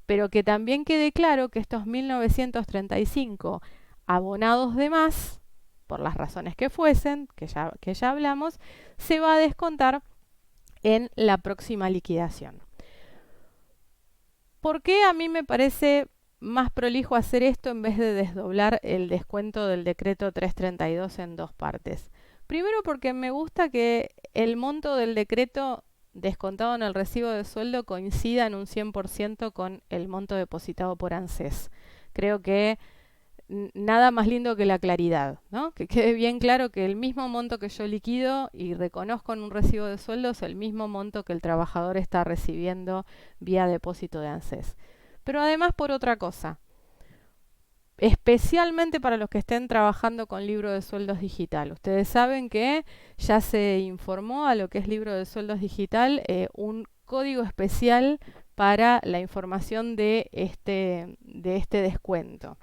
pero que también quede claro que estos 1.935 abonados de más, por las razones que fuesen, que ya hablamos, se va a descontar en la próxima liquidación. ¿Por qué a mí me parece más prolijo hacer esto en vez de desdoblar el descuento del decreto 332 en dos partes? Primero porque me gusta que el monto del decreto descontado en el recibo de sueldo coincida en un 100% con el monto depositado por ANSES. Creo que nada más lindo que la claridad, ¿no? Que quede bien claro que el mismo monto que yo liquido y reconozco en un recibo de sueldo es el mismo monto que el trabajador está recibiendo vía depósito de ANSES. Pero además por otra cosa, especialmente para los que estén trabajando con libro de sueldos digital. Ustedes saben que ya se informó a lo que es libro de sueldos digital un código especial para la información de este descuento.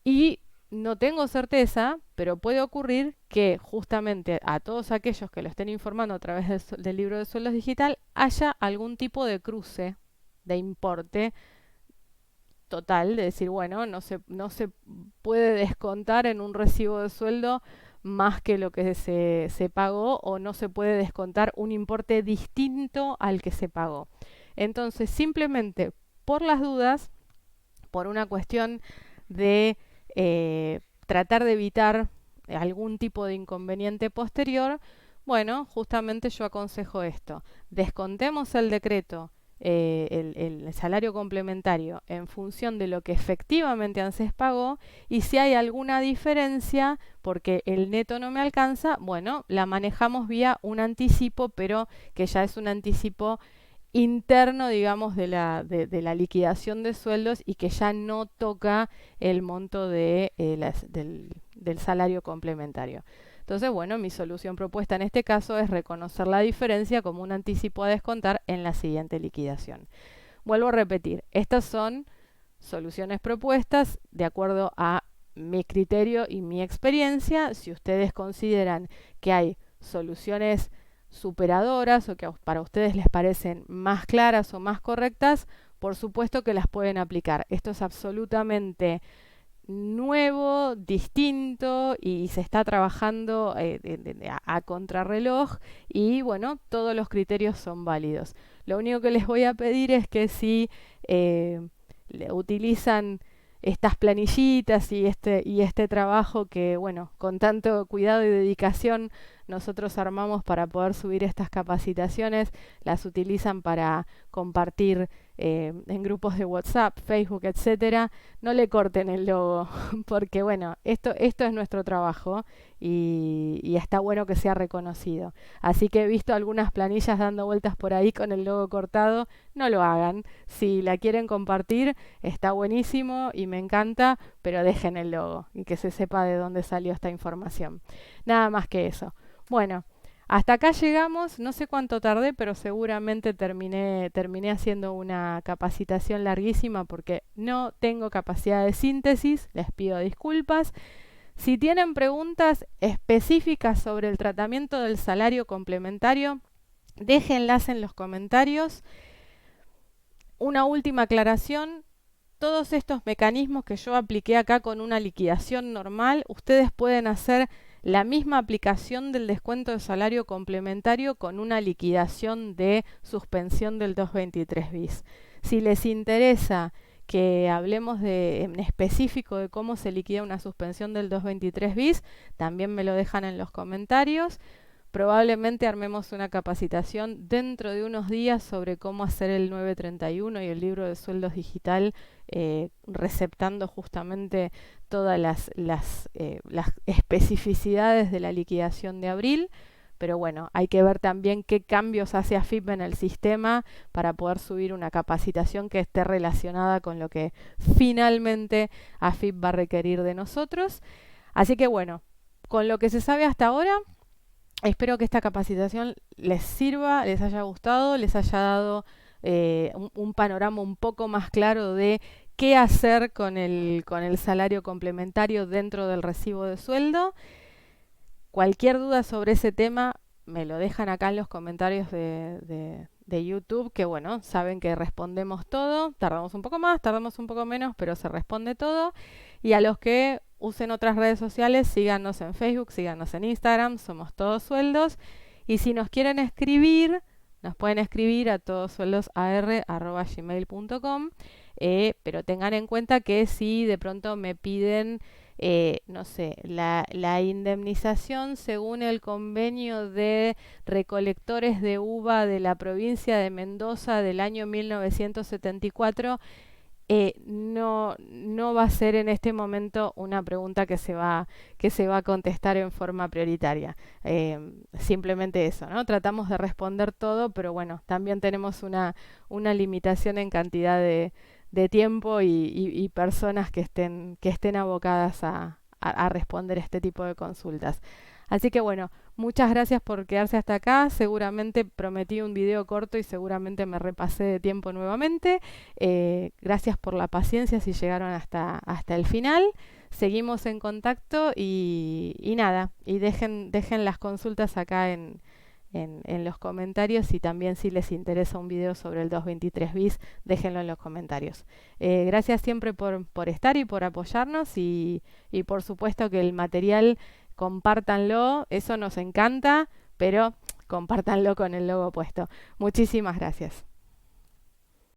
Y no tengo certeza, pero puede ocurrir que justamente a todos aquellos que lo estén informando a través del libro de sueldos digital haya algún tipo de cruce de importe total, de decir, bueno, no se puede descontar en un recibo de sueldo más que lo que se pagó, o no se puede descontar un importe distinto al que se pagó. Entonces, simplemente por las dudas, por una cuestión de tratar de evitar algún tipo de inconveniente posterior, bueno, justamente yo aconsejo esto: descontemos el decreto, el salario complementario en función de lo que efectivamente ANSES pagó, y si hay alguna diferencia porque el neto no me alcanza, bueno, la manejamos vía un anticipo, pero que ya es un anticipo interno, digamos, de la liquidación de sueldos, y que ya no toca el monto del salario complementario. Entonces, bueno, mi solución propuesta en este caso es reconocer la diferencia como un anticipo a descontar en la siguiente liquidación. Vuelvo a repetir, estas son soluciones propuestas de acuerdo a mi criterio y mi experiencia. Si ustedes consideran que hay soluciones superadoras o que para ustedes les parecen más claras o más correctas, por supuesto que las pueden aplicar. Esto es absolutamente nuevo, distinto y se está trabajando a contrarreloj y bueno, todos los criterios son válidos. Lo único que les voy a pedir es que si utilizan estas planillitas y este trabajo que, bueno, con tanto cuidado y dedicación nosotros armamos para poder subir estas capacitaciones, las utilizan para compartir en grupos de WhatsApp, Facebook, etcétera, no le corten el logo, porque bueno, esto es nuestro trabajo y está bueno que sea reconocido. Así que he visto algunas planillas dando vueltas por ahí con el logo cortado, no lo hagan. Si la quieren compartir, está buenísimo y me encanta, pero dejen el logo y que se sepa de dónde salió esta información. Nada más que eso. Bueno, hasta acá llegamos, no sé cuánto tardé, pero seguramente terminé haciendo una capacitación larguísima porque no tengo capacidad de síntesis, les pido disculpas. Si tienen preguntas específicas sobre el tratamiento del salario complementario, déjenlas en los comentarios. Una última aclaración. Todos estos mecanismos que yo apliqué acá con una liquidación normal, ustedes pueden hacer la misma aplicación del descuento de salario complementario con una liquidación de suspensión del 223 bis. Si les interesa que hablemos en específico de cómo se liquida una suspensión del 223 bis, también me lo dejan en los comentarios. Probablemente armemos una capacitación dentro de unos días sobre cómo hacer el 931 y el libro de sueldos digital, receptando justamente todas las especificidades de la liquidación de abril. Pero bueno, hay que ver también qué cambios hace AFIP en el sistema para poder subir una capacitación que esté relacionada con lo que finalmente AFIP va a requerir de nosotros. Así que bueno, con lo que se sabe hasta ahora, espero que esta capacitación les sirva, les haya gustado, les haya dado un panorama un poco más claro de qué hacer con el salario complementario dentro del recibo de sueldo. Cualquier duda sobre ese tema me lo dejan acá en los comentarios de YouTube, que bueno, saben que respondemos todo. Tardamos un poco más, tardamos un poco menos, pero se responde todo. Y a los que usen otras redes sociales, síganos en Facebook, síganos en Instagram, somos Todos Sueldos. Y si nos quieren escribir, nos pueden escribir a todosueldosar@gmail.com, pero tengan en cuenta que si de pronto me piden, no sé, la indemnización según el convenio de recolectores de uva de la provincia de Mendoza del año 1974, no va a ser en este momento una pregunta que se va a contestar en forma prioritaria. Simplemente eso, ¿no? Tratamos de responder todo, pero bueno, también tenemos una limitación en cantidad de tiempo y personas que estén abocadas a responder este tipo de consultas. Así que bueno, muchas gracias por quedarse hasta acá. Seguramente prometí un video corto y seguramente me repasé de tiempo nuevamente. Gracias por la paciencia si llegaron hasta el final. Seguimos en contacto y nada, y dejen las consultas acá en los comentarios, y también si les interesa un video sobre el 223 bis, déjenlo en los comentarios. Gracias siempre por estar y por apoyarnos y por supuesto que el material compártanlo, eso nos encanta, pero compártanlo con el logo puesto. Muchísimas gracias.